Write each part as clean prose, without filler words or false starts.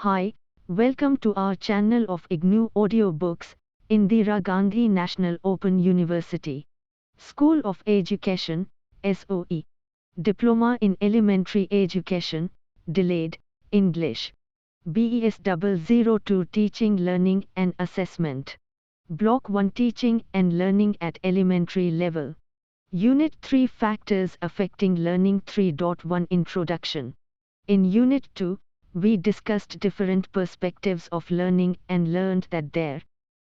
Hi, welcome to our channel of IGNOU audiobooks, Indira Gandhi National Open University. School of Education, SOE. Diploma in Elementary Education, DELED, English. BES 002 Teaching, Learning and Assessment. Block 1 Teaching and Learning at Elementary Level. Unit-3 Factors Affecting Learning 3.1 Introduction. In Unit 2, we discussed different perspectives of learning and learned that there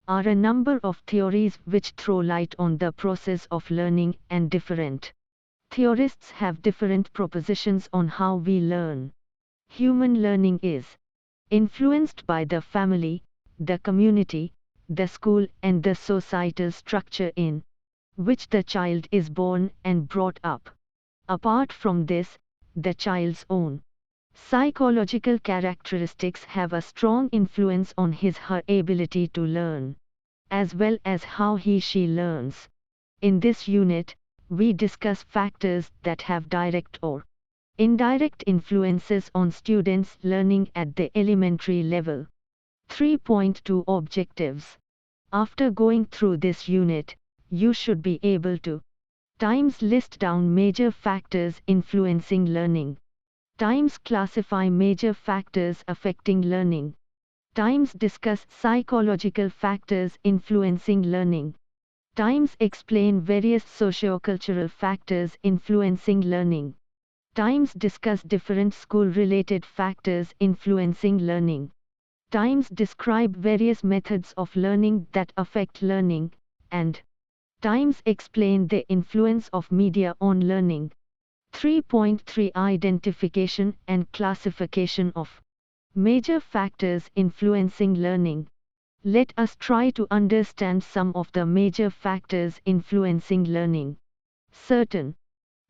are a number of theories which throw light on the process of learning, and different theorists have different propositions on how we learn. Human learning is influenced by the family, the community, the school and the societal structure in which the child is born and brought up. Apart from this, the child's own psychological characteristics have a strong influence on his/her ability to learn, as well as how he/she learns. In this unit, we discuss factors that have direct or indirect influences on students' learning at the elementary level. 3.2 Objectives. After going through this unit, you should be able to times list down major factors influencing learning. Times classify major factors affecting learning. Times discuss psychological factors influencing learning. Times explain various sociocultural factors influencing learning. Times discuss different school-related factors influencing learning. Times describe various methods of learning that affect learning, and times explain the influence of media on learning. 3.3 Identification and classification of major factors influencing learning. Let us try to understand some of the major factors influencing learning. Certain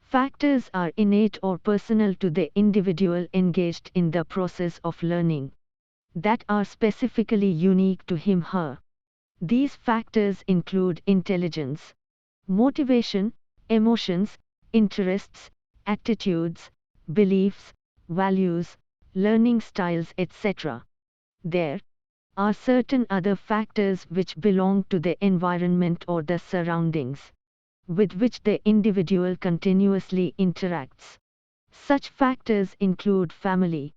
factors are innate or personal to the individual engaged in the process of learning, that are specifically unique to him/her. These factors include intelligence, motivation, emotions, interests, attitudes, beliefs, values, learning styles, etc. There are certain other factors which belong to the environment or the surroundings with which the individual continuously interacts. Such factors include family,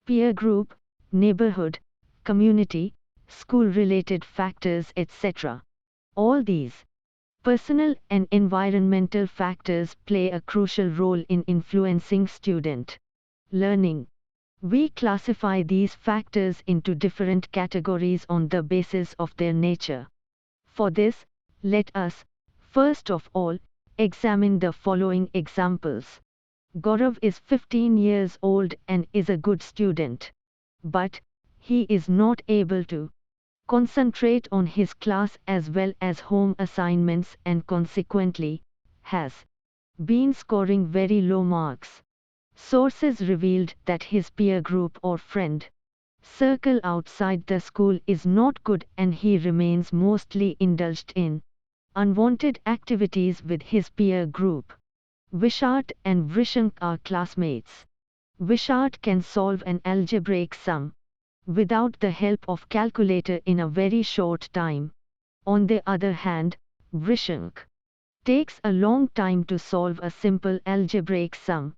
peer group, neighborhood, community, school-related factors, etc. All these personal and environmental factors play a crucial role in influencing student learning. We classify these factors into different categories on the basis of their nature. For this, let us, first of all, examine the following examples. Gaurav is 15 years old and is a good student, but he is not able to concentrate on his class as well as home assignments and consequently has been scoring very low marks. Sources revealed that his peer group or friend circle outside the school is not good and he remains mostly indulged in unwanted activities with his peer group. Vishart and Vrishank are classmates. Vishart can solve an algebraic sum without the help of calculator in a very short time. On the other hand, Vrishank takes a long time to solve a simple algebraic sum.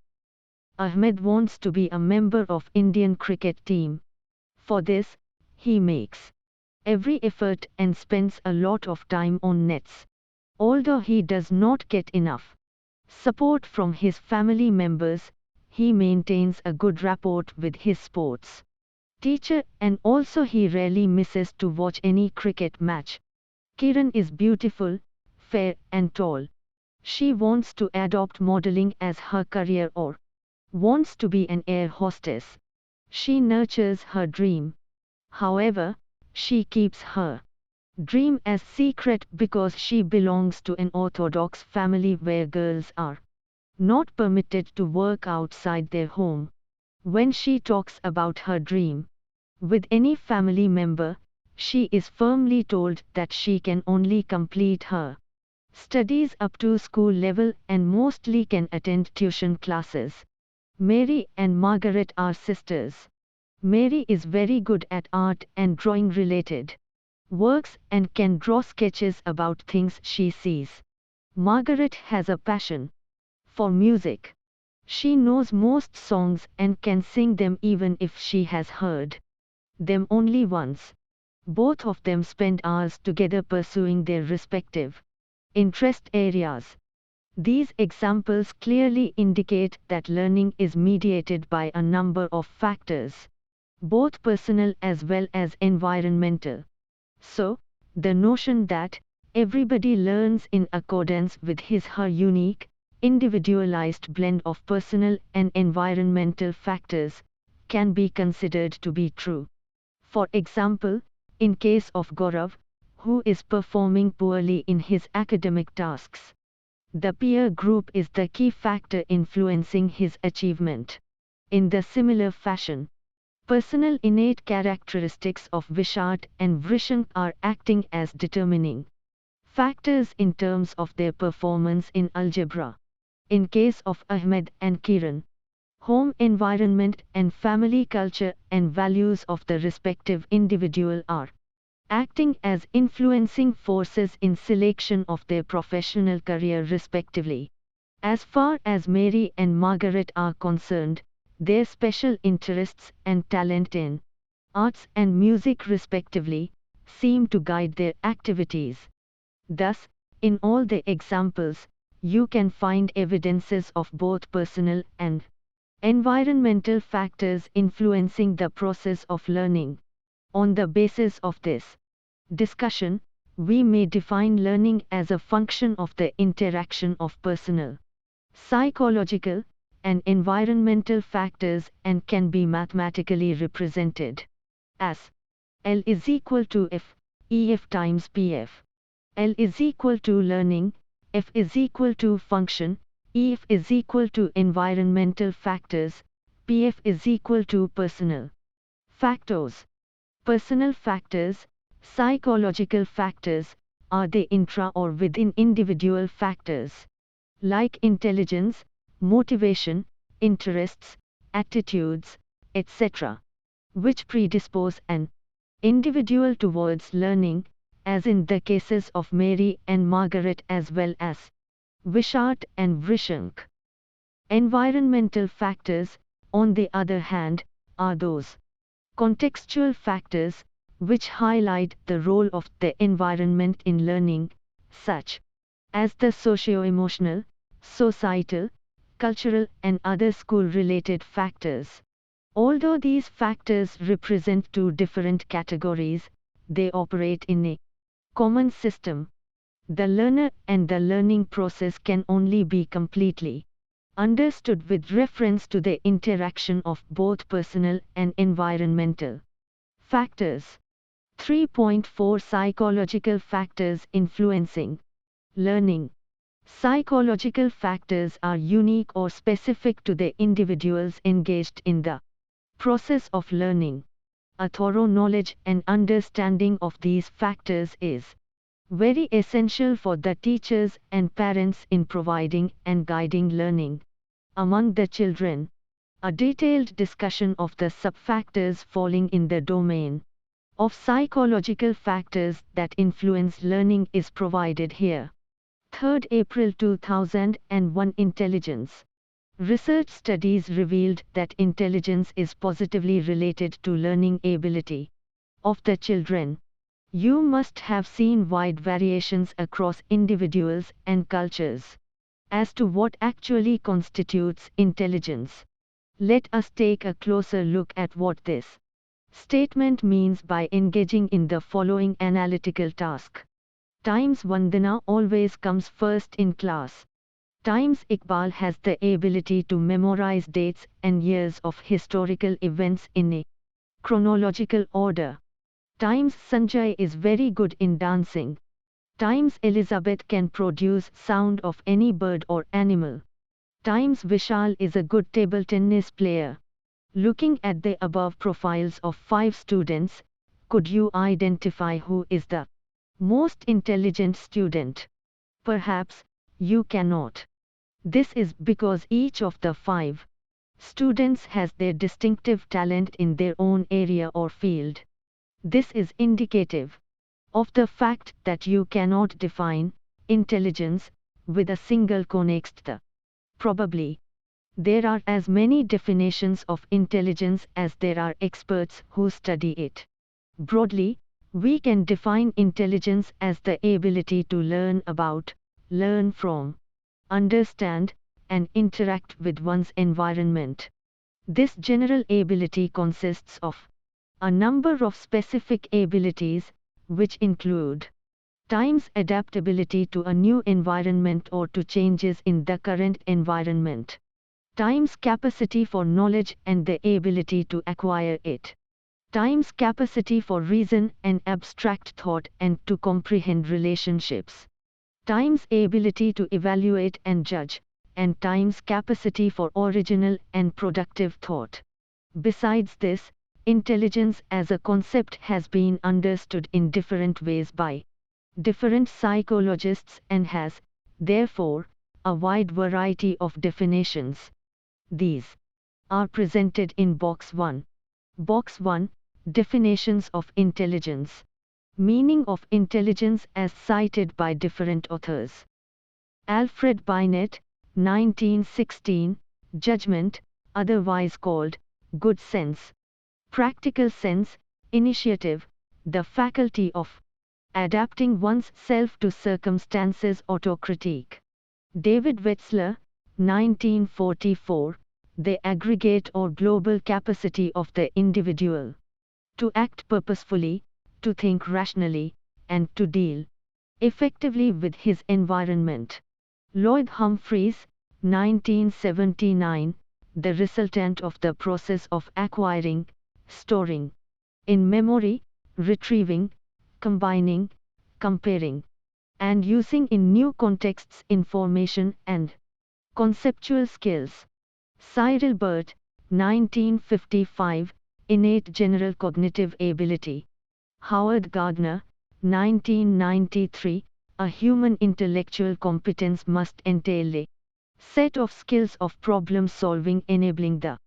Ahmed wants to be a member of Indian cricket team. For this, he makes every effort and spends a lot of time on nets. Although he does not get enough support from his family members, he maintains a good rapport with his sports teacher and also he rarely misses to watch any cricket match. Kiran is beautiful, fair and tall. She wants to adopt modeling as her career or wants to be an air hostess. She nurtures her dream. However, she keeps her dream as secret because she belongs to an orthodox family where girls are not permitted to work outside their home. When she talks about her dream with any family member, she is firmly told that she can only complete her studies up to school level and mostly can attend tuition classes. Mary and Margaret are sisters. Mary is very good at art and drawing related works and can draw sketches about things she sees. Margaret has a passion for music. She knows most songs and can sing them even if she has heard them only once. Both of them spend hours together pursuing their respective interest areas. These examples clearly indicate that learning is mediated by a number of factors, both personal as well as environmental. So, the notion that everybody learns in accordance with his/her unique, individualized blend of personal and environmental factors can be considered to be true. For example, in case of Gaurav, who is performing poorly in his academic tasks, the peer group is the key factor influencing his achievement. In the similar fashion, personal innate characteristics of Vishart and Vrishank are acting as determining factors in terms of their performance in algebra. In case of Ahmed and Kiran, home environment and family culture and values of the respective individual are acting as influencing forces in selection of their professional career respectively. As far as Mary and Margaret are concerned, their special interests and talent in arts and music respectively seem to guide their activities. Thus, in all the examples, you can find evidences of both personal and environmental factors influencing the process of learning. On the basis of this discussion, we may define learning as a function of the interaction of personal, psychological, and environmental factors and can be mathematically represented as L is equal to F, EF times PF. L is equal to learning, F is equal to function, EF is equal to environmental factors, PF is equal to personal factors. Personal factors, psychological factors, are they intra or within individual factors, like intelligence, motivation, interests, attitudes, etc., which predispose an individual towards learning, as in the cases of Mary and Margaret as well as Vishart and Vrishank. Environmental factors, on the other hand, are those contextual factors which highlight the role of the environment in learning, such as the socio-emotional, societal, cultural and other school-related factors. Although these factors represent two different categories, they operate in a common system. The learner and the learning process can only be completely understood with reference to the interaction of both personal and environmental factors. 3.4 Psychological factors influencing learning. Psychological factors are unique or specific to the individuals engaged in the process of learning. A thorough knowledge and understanding of these factors is very essential for the teachers and parents in providing and guiding learning among the children. A detailed discussion of the sub-factors falling in the domain of psychological factors that influence learning is provided here. 3 April 2001 Intelligence. Research studies revealed that intelligence is positively related to learning ability of the children. You must have seen wide variations across individuals and cultures as to what actually constitutes intelligence. Let us take a closer look at what this statement means by engaging in the following analytical task. Times Vandana always comes first in class. Times Iqbal has the ability to memorize dates and years of historical events in a chronological order. Times Sanjay is very good in dancing. Times Elizabeth can produce sound of any bird or animal. Times Vishal is a good table tennis player. Looking at the above profiles of 5 students, could you identify who is the most intelligent student? Perhaps you cannot. This is because each of the 5 Students has their distinctive talent in their own area or field. This is indicative of the fact that you cannot define intelligence with a single context. Probably there are as many definitions of intelligence as there are experts who study it. Broadly, we can define intelligence as the ability to learn about, learn from, understand, and interact with one's environment. This general ability consists of a number of specific abilities, which include times adaptability to a new environment or to changes in the current environment, times capacity for knowledge and the ability to acquire it, times capacity for reason and abstract thought and to comprehend relationships, times ability to evaluate and judge, and times capacity for original and productive thought. Besides this, intelligence as a concept has been understood in different ways by different psychologists and has, therefore, a wide variety of definitions. These are presented in Box 1. Box 1, Definitions of Intelligence. Meaning of intelligence as cited by different authors. Alfred Binet, 1916, Judgment, otherwise called good sense. Practical sense, initiative, the faculty of adapting one's self to circumstances. Autocritique. David Wetzler, 1944, the aggregate or global capacity of the individual to act purposefully, to think rationally, and to deal effectively with his environment. Lloyd Humphreys, 1979, the resultant of the process of acquiring, storing in memory, retrieving, combining, comparing, and using in new contexts information and conceptual skills. Cyril Burt, 1955, Innate General Cognitive Ability. Howard Gardner, 1993, a human intellectual competence must entail a set of skills of problem solving enabling the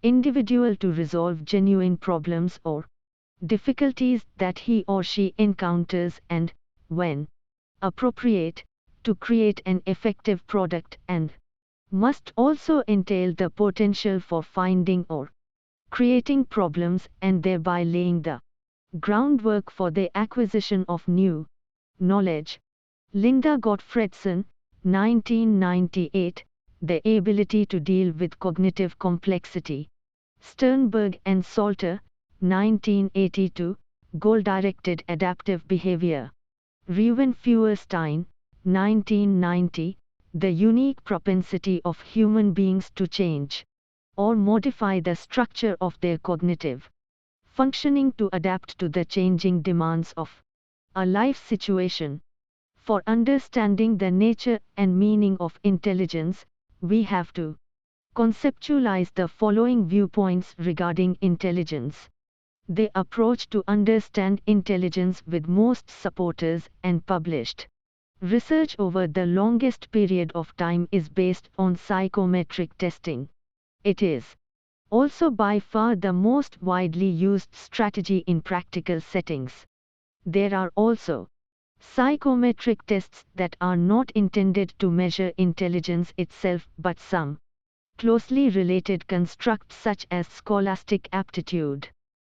individual to resolve genuine problems or difficulties that he or she encounters and, when appropriate, to create an effective product, and must also entail the potential for finding or creating problems and thereby laying the groundwork for the acquisition of new knowledge. Linda Gottfredson, 1998, the ability to deal with cognitive complexity. Sternberg and Salter, 1982, goal-directed adaptive behavior. Reuven Feuerstein, 1990, the unique propensity of human beings to change or modify the structure of their cognitive functioning to adapt to the changing demands of a life situation. For understanding the nature and meaning of intelligence, we have to conceptualize the following viewpoints regarding intelligence. The approach to understand intelligence with most supporters and published research over the longest period of time is based on psychometric testing. It is also by far the most widely used strategy in practical settings. There are also psychometric tests that are not intended to measure intelligence itself but some closely related constructs such as scholastic aptitude.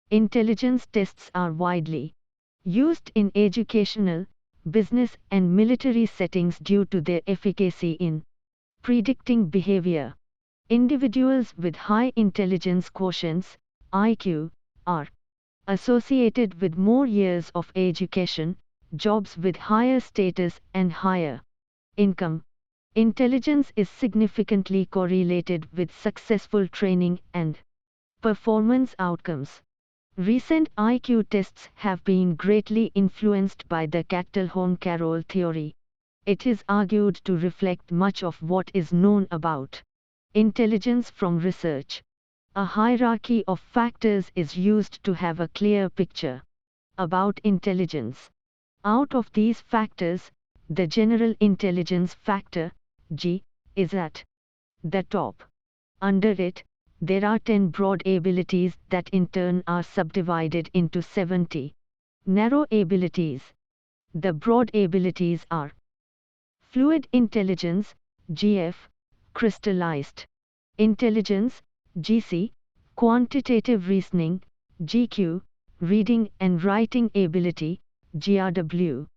Intelligence tests are widely used in educational, business and military settings due to their efficacy in predicting behavior. Individuals with high intelligence quotients, IQ, are associated with more years of education, jobs with higher status and higher income. Intelligence is significantly correlated with successful training and performance outcomes. Recent IQ tests have been greatly influenced by the Catelhon-Carroll theory. It is argued to reflect much of what is known about intelligence from research. A hierarchy of factors is used to have a clear picture about intelligence. Out of these factors, the general intelligence factor, G, is at the top. Under it, There are 10 broad abilities that in turn are subdivided into 70 narrow abilities. The broad abilities are fluid intelligence, GF, crystallized intelligence, GC, quantitative reasoning, GQ, reading and writing ability, GRW,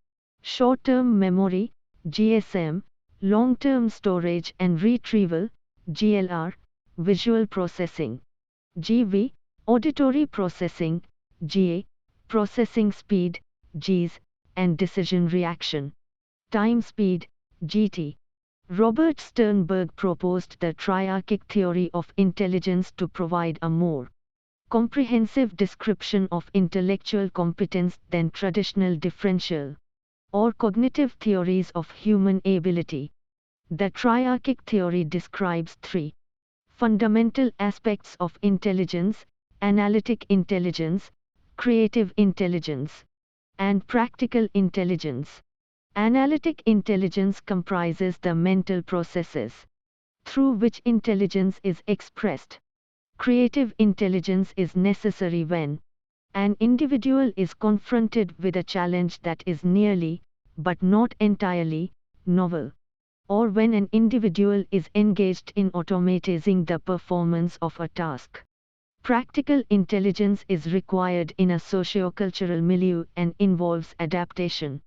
short-term memory, GSM, long-term storage and retrieval, GLR, visual processing, GV, auditory processing, GA, processing speed, Gs, and decision reaction. Time speed, GT. Robert Sternberg proposed the triarchic theory of intelligence to provide a more comprehensive description of intellectual competence than traditional differential or cognitive theories of human ability. The triarchic theory describes three fundamental aspects of intelligence: analytic intelligence, creative intelligence, and practical intelligence. Analytic intelligence comprises the mental processes through which intelligence is expressed. Creative intelligence is necessary when an individual is confronted with a challenge that is nearly, but not entirely, novel, or when an individual is engaged in automatizing the performance of a task. Practical intelligence is required in a sociocultural milieu and involves adaptation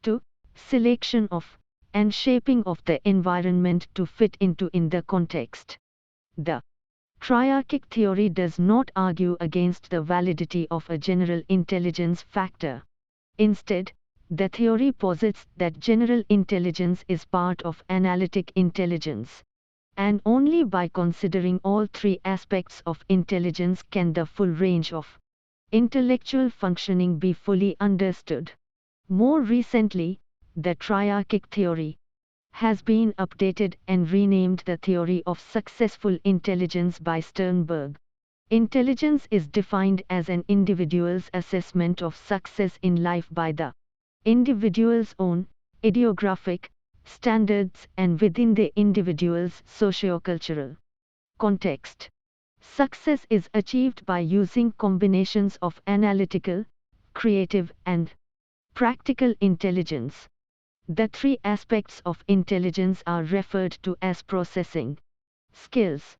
to, selection of, and shaping of the environment to fit into in the context. The triarchic theory does not argue against the validity of a general intelligence factor. Instead, the theory posits that general intelligence is part of analytic intelligence, and only by considering all three aspects of intelligence can the full range of intellectual functioning be fully understood. More recently, the triarchic theory has been updated and renamed the theory of successful intelligence by Sternberg. Intelligence is defined as an individual's assessment of success in life by the individual's own idiographic standards and within the individual's sociocultural context. Success is achieved by using combinations of analytical, creative, and practical intelligence. The three aspects of intelligence are referred to as processing skills.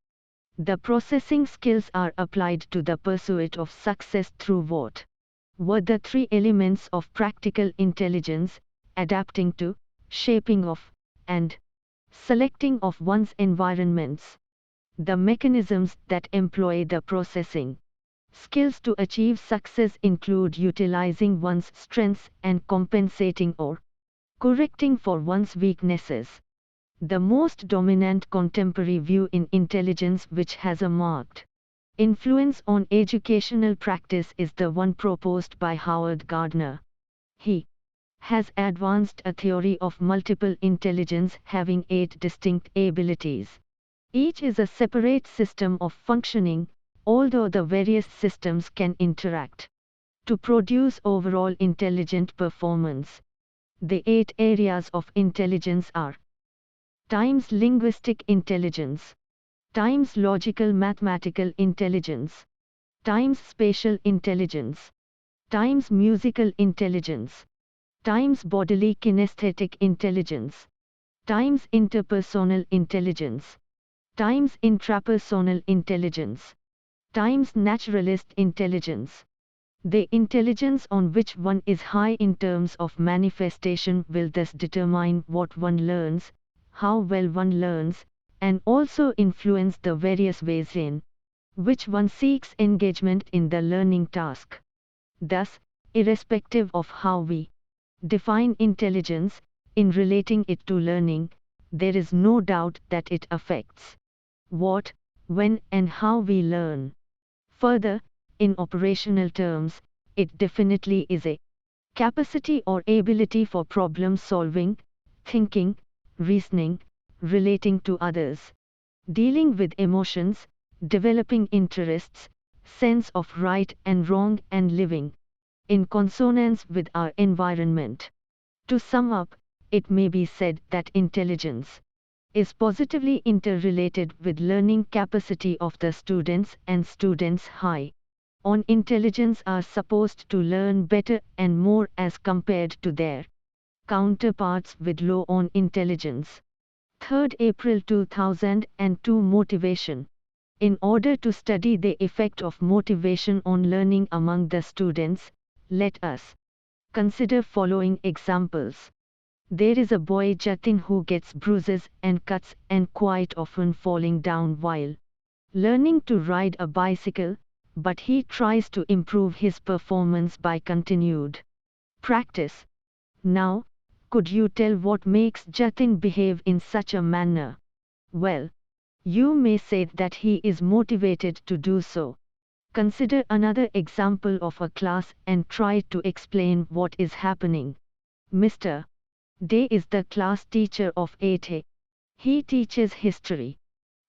The processing skills are applied to the pursuit of success through what were the three elements of practical intelligence: adapting to, shaping of, and selecting of one's environments. The mechanisms that employ the processing skills to achieve success include utilizing one's strengths and compensating or correcting for one's weaknesses. The most dominant contemporary view in intelligence, which has a marked influence on educational practice, is the one proposed by Howard Gardner. He has advanced a theory of multiple intelligence having 8 distinct abilities. Each is a separate system of functioning, although the various systems can interact to produce overall intelligent performance. The 8 areas of intelligence are times linguistic intelligence, times logical mathematical intelligence, times spatial intelligence, times musical intelligence, times bodily kinesthetic intelligence, times interpersonal intelligence, times intrapersonal intelligence, times naturalist intelligence. The intelligence on which one is high in terms of manifestation will thus determine what one learns, how well one learns, and also influence the various ways in which one seeks engagement in the learning task. Thus, irrespective of how we define intelligence, in relating it to learning, there is no doubt that it affects what, when, and how we learn. Further, in operational terms, it definitely is a capacity or ability for problem solving, thinking, reasoning, relating to others, dealing with emotions, developing interests, sense of right and wrong, and living in consonance with our environment. To sum up, it may be said that intelligence is positively interrelated with learning capacity of the students, and students high on intelligence are supposed to learn better and more as compared to their counterparts with low on intelligence. 3rd April 2002 Motivation. In order to study the effect of motivation on learning among the students, let us consider following examples. There is a boy Jatin who gets bruises and cuts and quite often falling down while learning to ride a bicycle, but he tries to improve his performance by continued practice. Now, could you tell what makes Jatin behave in such a manner? Well, you may say that he is motivated to do so. Consider another example of a class and try to explain what is happening. Mr. Day is the class teacher of 8A. He teaches history.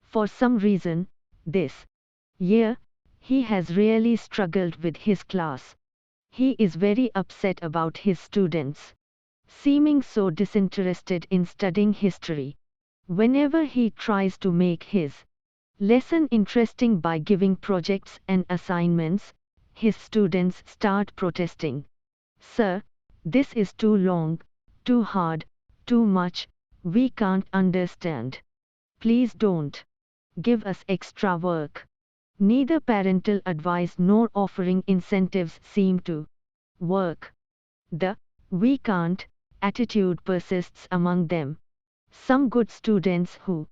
For some reason, this year, he has really struggled with his class. He is very upset about his students seeming so disinterested in studying history. Whenever he tries to make his lesson interesting by giving projects and assignments, his students start protesting. Sir, this is too long, too hard, too much, we can't understand. Please don't give us extra work. Neither parental advice nor offering incentives seem to work. The we can't attitude persists among them. Some good students who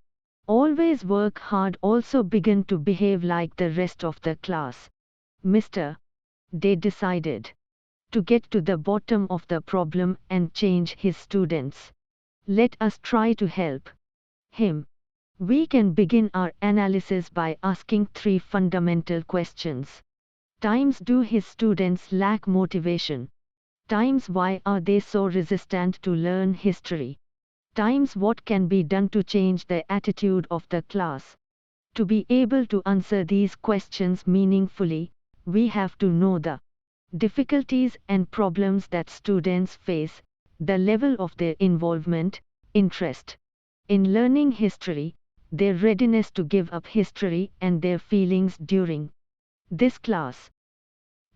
always work hard also begin to behave like the rest of the class. Mr. Day decided to get to the bottom of the problem and change his students. Let us try to help him. We can begin our analysis by asking 3 fundamental questions. Times do his students lack motivation? Times why are they so resistant to learn history? Times what can be done to change the attitude of the class? To be able to answer these questions meaningfully, we have to know the difficulties and problems that students face, the level of their involvement, interest in learning history, their readiness to give up history, and their feelings during this class.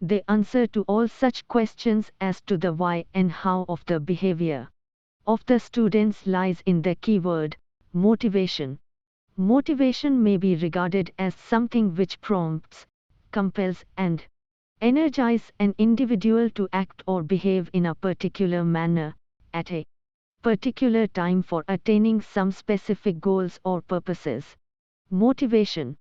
The answer to all such questions as to the why and how of the behavior of the students lies in the keyword, motivation. Motivation may be regarded as something which prompts, compels, and energizes an individual to act or behave in a particular manner, at a particular time for attaining some specific goals or purposes. Motivation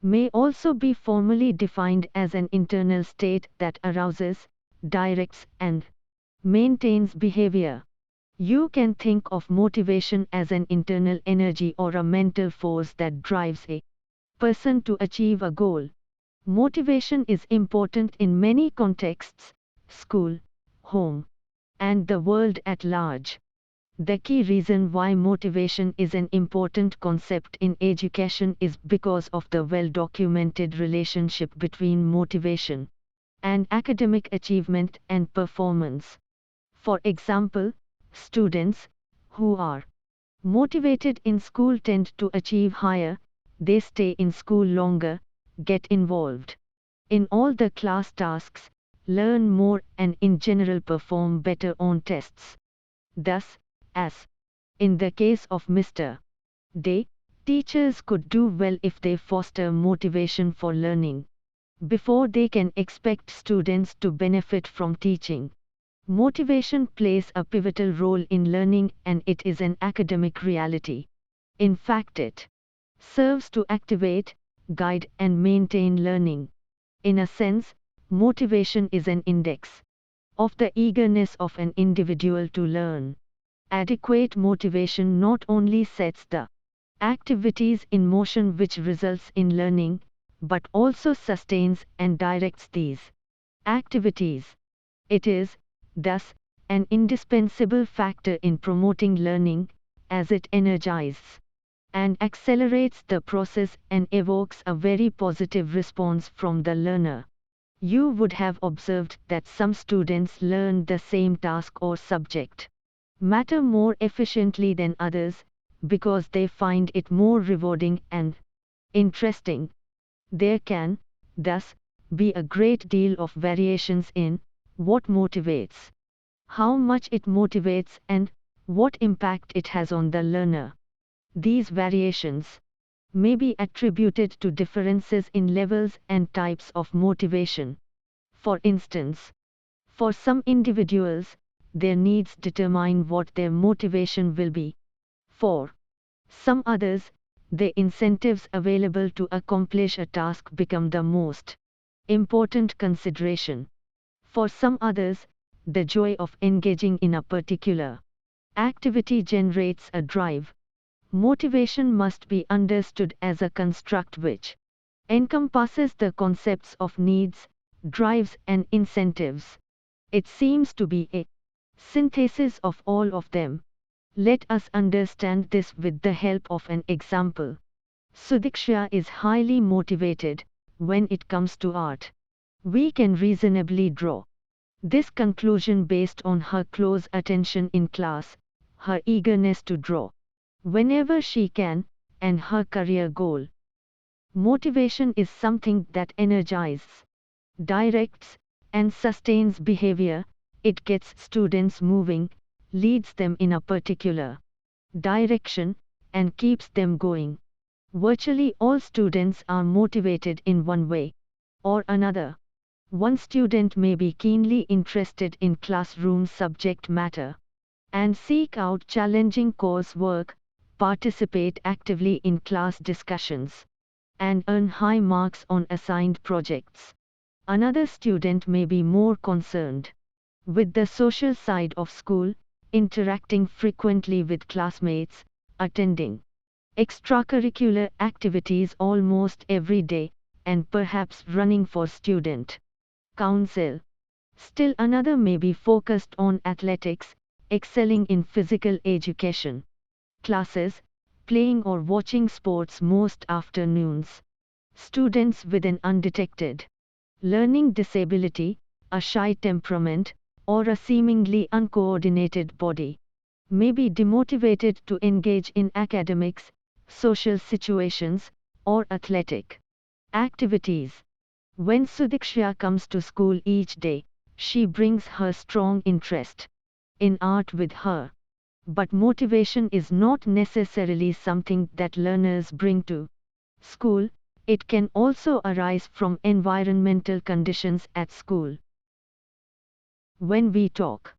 may also be formally defined as an internal state that arouses, directs, and maintains behavior. You can think of motivation as an internal energy or a mental force that drives a person to achieve a goal. Motivation is important in many contexts: school, home, and the world at large. The key reason why motivation is an important concept in education is because of the well-documented relationship between motivation and academic achievement and performance. For example, students who are motivated in school tend to achieve higher, they stay in school longer, get involved in all the class tasks, learn more, and in general perform better on tests. Thus, as in the case of Mr. Day, teachers could do well if they foster motivation for learning before they can expect students to benefit from teaching. Motivation plays a pivotal role in learning, and it is an academic reality. In fact, it serves to activate, guide, and maintain learning. In a sense, motivation is an index of the eagerness of an individual to learn. Adequate motivation not only sets the activities in motion which results in learning, but also sustains and directs these activities. It is, thus, an indispensable factor in promoting learning, as it energizes and accelerates the process and evokes a very positive response from the learner. You would have observed that some students learn the same task or subject matter more efficiently than others, because they find it more rewarding and interesting. There can, thus, be a great deal of variations in what motivates, how much it motivates, and what impact it has on the learner. These variations may be attributed to differences in levels and types of motivation. For instance, for some individuals, their needs determine what their motivation will be. For some others, the incentives available to accomplish a task become the most important consideration. For some others, the joy of engaging in a particular activity generates a drive. Motivation must be understood as a construct which encompasses the concepts of needs, drives, and incentives. It seems to be a synthesis of all of them. Let us understand this with the help of an example. Sudiksha is highly motivated when it comes to art. We can reasonably draw this conclusion based on her close attention in class, her eagerness to draw whenever she can, and her career goal. Motivation is something that energizes, directs, and sustains behavior. It gets students moving, leads them in a particular direction, and keeps them going. Virtually all students are motivated in one way or another. One student may be keenly interested in classroom subject matter and seek out challenging coursework, participate actively in class discussions, and earn high marks on assigned projects. Another student may be more concerned with the social side of school, interacting frequently with classmates, attending extracurricular activities almost every day, and perhaps running for student council. Still another may be focused on athletics, excelling in physical education classes, playing or watching sports most afternoons. Students with an undetected learning disability, a shy temperament, or a seemingly uncoordinated body may be demotivated to engage in academics, social situations, or athletic activities. When Sudiksha comes to school each day, she brings her strong interest in art with her. But motivation is not necessarily something that learners bring to school. It can also arise from environmental conditions at school. When we talk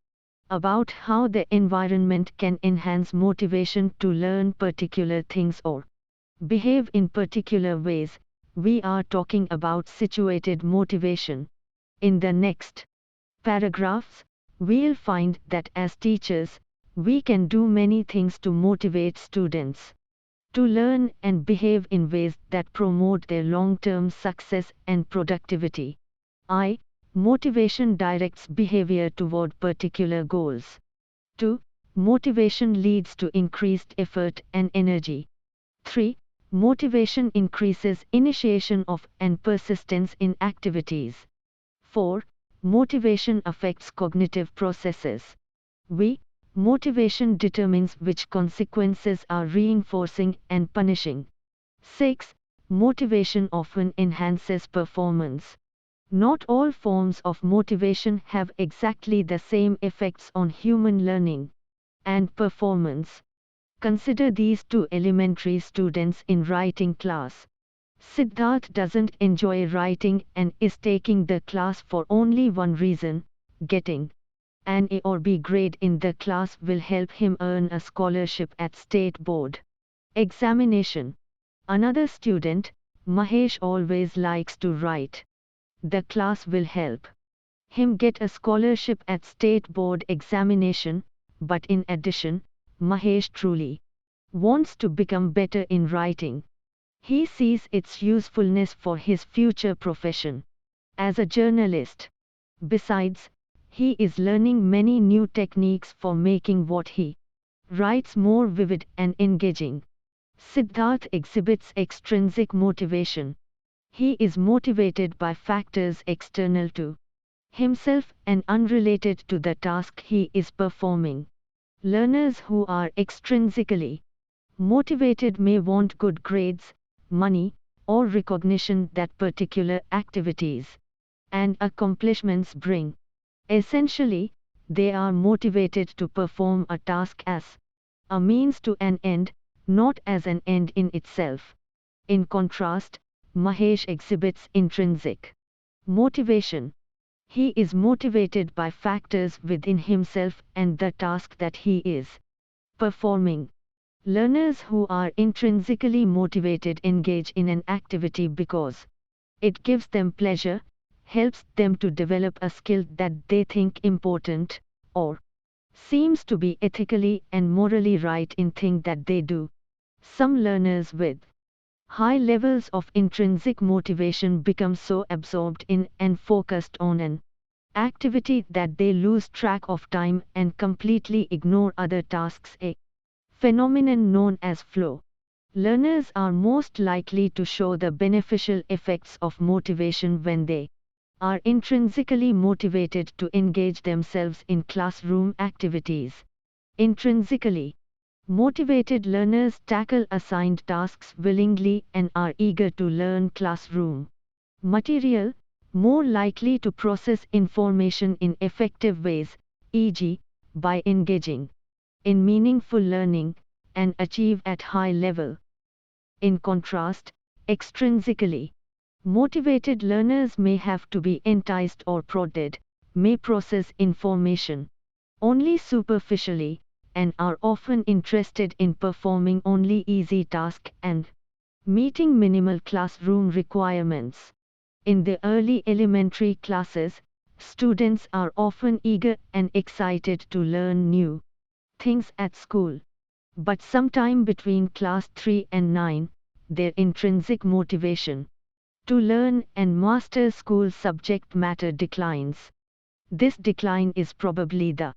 about how the environment can enhance motivation to learn particular things or behave in particular ways, we are talking about situated motivation. In the next paragraphs, we'll find that as teachers, we can do many things to motivate students to learn and behave in ways that promote their long-term success and productivity. Motivation directs behavior toward particular goals. 2. Motivation leads to increased effort and energy. 3. Motivation increases initiation of and persistence in activities. 4. Motivation affects cognitive processes. Motivation determines which consequences are reinforcing and punishing. 6. Motivation often enhances performance. Not all forms of motivation have exactly the same effects on human learning and performance. Consider these two elementary students in writing class. Siddharth doesn't enjoy writing and is taking the class for only one reason: getting an A or B grade in the class will help him earn a scholarship at state board examination. Another student, Mahesh, always likes to write. The class will help him get a scholarship at state board examination, but in addition, Mahesh truly wants to become better in writing. He sees its usefulness for his future profession as a journalist. Besides, he is learning many new techniques for making what he writes more vivid and engaging. Siddharth exhibits extrinsic motivation. He is motivated by factors external to himself and unrelated to the task he is performing. Learners who are extrinsically Motivated may want good grades, money, or recognition that particular activities and accomplishments bring. Essentially, they are motivated to perform a task as a means to an end, not as an end in itself. In contrast, Mahesh exhibits intrinsic motivation. He is motivated by factors within himself and the task that he is performing. Learners who are intrinsically motivated engage in an activity because it gives them pleasure, helps them to develop a skill that they think important, or seems to be ethically and morally right in thing that they do. Some learners with high levels of intrinsic motivation become so absorbed in and focused on an activity that they lose track of time and completely ignore other tasks, a phenomenon known as flow. Learners are most likely to show the beneficial effects of motivation when they are intrinsically motivated to engage themselves in classroom activities. Intrinsically motivated learners tackle assigned tasks willingly and are eager to learn classroom material, more likely to process information in effective ways, e.g., by engaging in meaningful learning, and achieve at high level. In contrast, extrinsically motivated learners may have to be enticed or prodded, may process information only superficially, and are often interested in performing only easy tasks and meeting minimal classroom requirements. In the early elementary classes, students are often eager and excited to learn new things at school. But sometime between class 3 and 9, their intrinsic motivation to learn and master school subject matter declines. This decline is probably the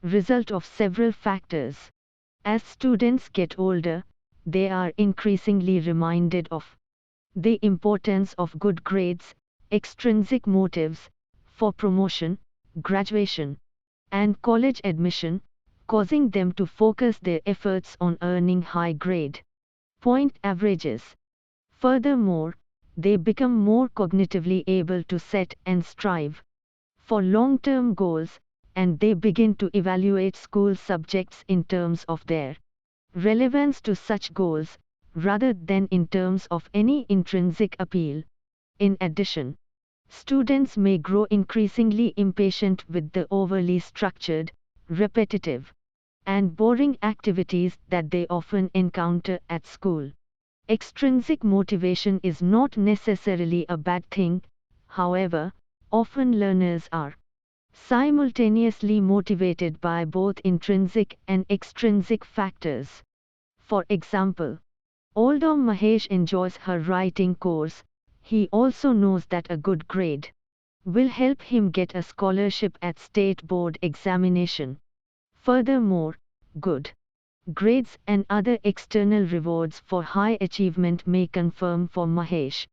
result of several factors. As students get older, they are increasingly reminded of the importance of good grades, extrinsic motives for promotion, graduation, and college admission, causing them to focus their efforts on earning high grade point averages. Furthermore, they become more cognitively able to set and strive for long-term goals, and they begin to evaluate school subjects in terms of their relevance to such goals, rather than in terms of any intrinsic appeal. In addition, students may grow increasingly impatient with the overly structured, repetitive, and boring activities that they often encounter at school. Extrinsic motivation is not necessarily a bad thing, however, often learners are simultaneously motivated by both intrinsic and extrinsic factors. For example, although Mahesh enjoys her writing course, he also knows that a good grade will help him get a scholarship at state board examination. Furthermore, good grades and other external rewards for high achievement may confirm for Mahesh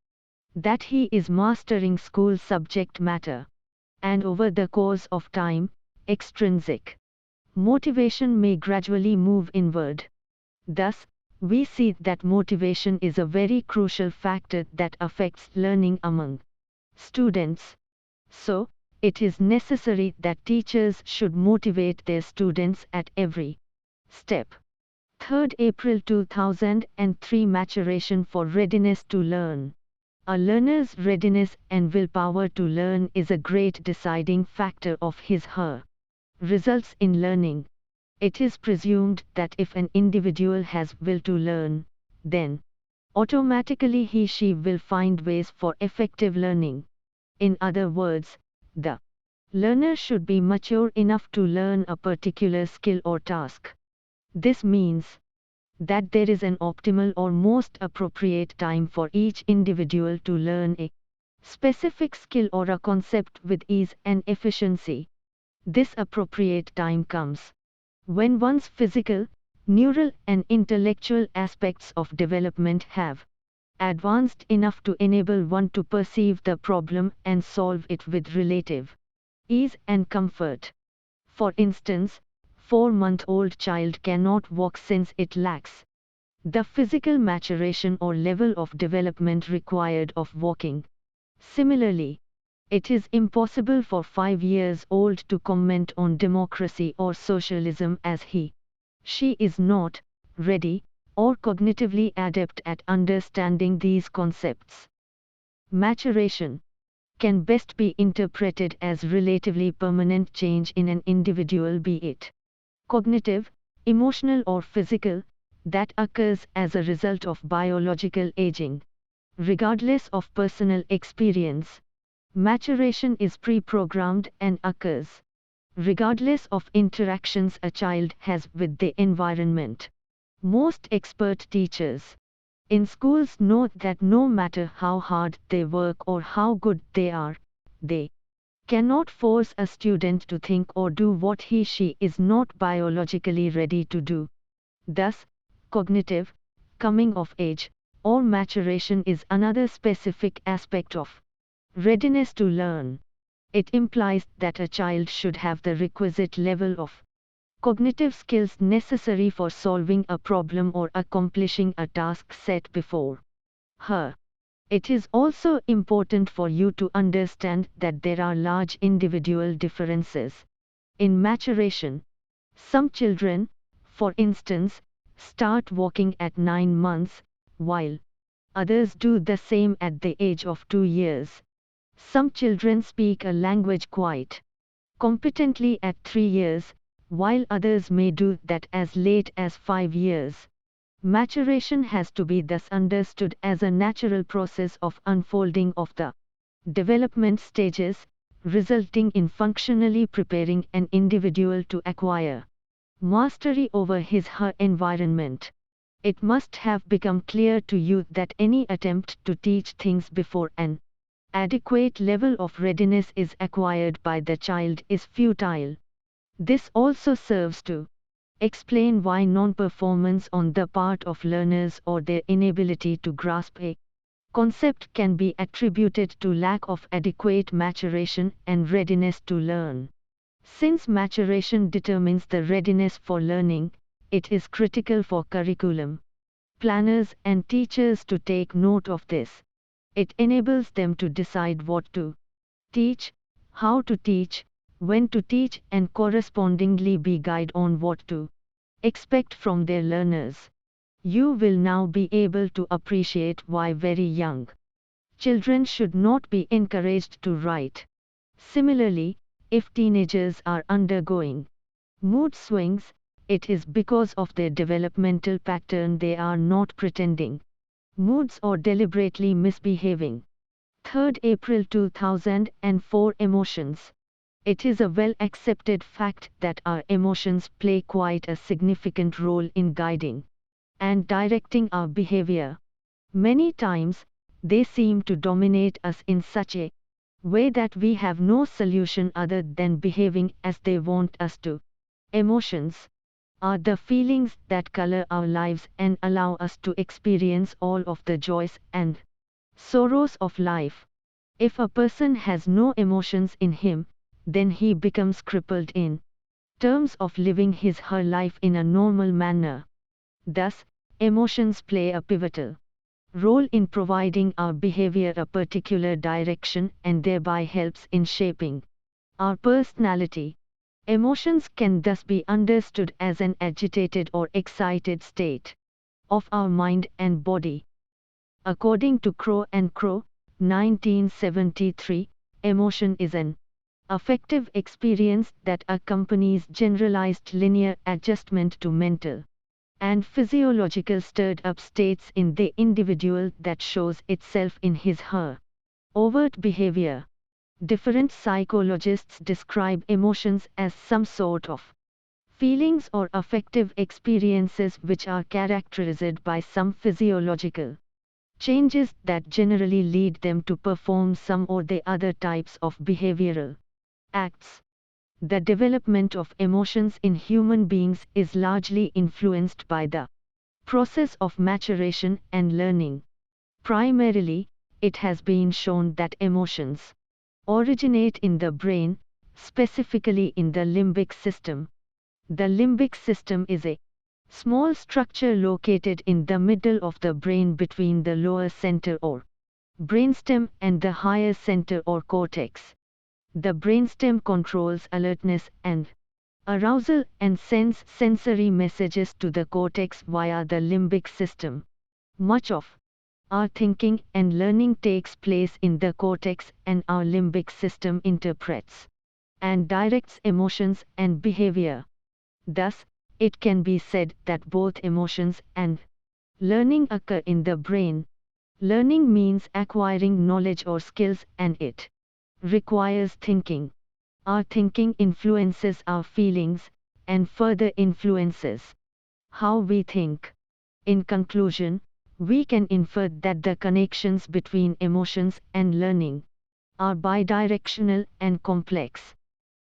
that he is mastering school subject matter. And over the course of time, extrinsic motivation may gradually move inward. Thus, we see that motivation is a very crucial factor that affects learning among students. So, it is necessary that teachers should motivate their students at every step. 3rd April 2003 Maturation for readiness to learn. A learner's readiness and willpower to learn is a great deciding factor of his/her results in learning. It is presumed that if an individual has will to learn, then automatically he/she will find ways for effective learning. In other words, the learner should be mature enough to learn a particular skill or task. This means that there is an optimal or most appropriate time for each individual to learn a specific skill or a concept with ease and efficiency. This appropriate time comes when one's physical, neural, and intellectual aspects of development have advanced enough to enable one to perceive the problem and solve it with relative ease and comfort. For instance, 4-month-old child cannot walk since it lacks the physical maturation or level of development required of walking. Similarly, it is impossible for 5 years old to comment on democracy or socialism as she is not ready or cognitively adept at understanding these concepts. Maturation can best be interpreted as relatively permanent change in an individual, be it cognitive, emotional or physical, that occurs as a result of biological aging. Regardless of personal experience, maturation is pre-programmed and occurs regardless of interactions a child has with the environment. Most expert teachers in schools know that no matter how hard they work or how good they are, they cannot force a student to think or do what he/she is not biologically ready to do. Thus, cognitive coming of age or maturation is another specific aspect of readiness to learn. It implies that a child should have the requisite level of cognitive skills necessary for solving a problem or accomplishing a task set before her. It is also important for you to understand that there are large individual differences in maturation. Some children, for instance, start walking at 9 months, while others do the same at the age of 2 years. Some children speak a language quite competently at 3 years, while others may do that as late as 5 years. Maturation has to be thus understood as a natural process of unfolding of the development stages, resulting in functionally preparing an individual to acquire mastery over his/her environment. It must have become clear to you that any attempt to teach things before an adequate level of readiness is acquired by the child is futile. This also serves to explain why non-performance on the part of learners or their inability to grasp a concept can be attributed to lack of adequate maturation and readiness to learn. Since maturation determines the readiness for learning, it is critical for curriculum planners and teachers to take note of this. It enables them to decide what to teach, how to teach, when to teach, and correspondingly be guide on what to expect from their learners. You will now be able to appreciate why very young children should not be encouraged to write. Similarly, if teenagers are undergoing mood swings, it is because of their developmental pattern. They are not pretending moods or deliberately misbehaving. 3rd April 2004 Emotions. It is a well-accepted fact that our emotions play quite a significant role in guiding and directing our behavior. Many times, they seem to dominate us in such a way that we have no solution other than behaving as they want us to. Emotions are the feelings that color our lives and allow us to experience all of the joys and sorrows of life. If a person has no emotions in him, then he becomes crippled in terms of living his/her life in a normal manner. Thus, emotions play a pivotal role in providing our behavior a particular direction and thereby helps in shaping our personality. Emotions can thus be understood as an agitated or excited state of our mind and body. According to Crow and Crow, 1973, emotion is an affective experience that accompanies generalized linear adjustment to mental and physiological stirred-up states in the individual that shows itself in his/her overt behavior. Different psychologists describe emotions as some sort of feelings or affective experiences which are characterized by some physiological changes that generally lead them to perform some or the other types of behavioral acts. The development of emotions in human beings is largely influenced by the process of maturation and learning. Primarily, it has been shown that emotions originate in the brain, specifically in the limbic system. The limbic system is a Small structure located in the middle of the brain between the lower center or brainstem and the higher center or cortex. The brainstem controls alertness and arousal and sends sensory messages to the cortex via the limbic system. Much of our thinking and learning takes place in the cortex, and our limbic system interprets and directs emotions and behavior. Thus, it can be said that both emotions and learning occur in the brain. Learning means acquiring knowledge or skills, and it requires thinking. Our thinking influences our feelings, and further influences how we think. In conclusion, we can infer that the connections between emotions and learning are bidirectional and complex.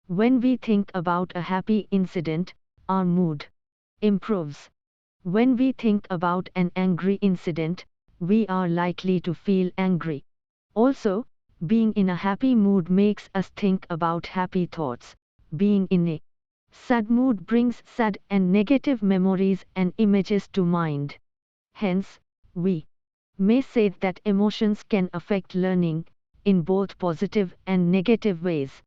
When we think about a happy incident, our mood improves. When we think about an angry incident, we are likely to feel angry. Also, being in a happy mood makes us think about happy thoughts. Being in a sad mood brings sad and negative memories and images to mind. Hence, we may say that emotions can affect learning in both positive and negative ways.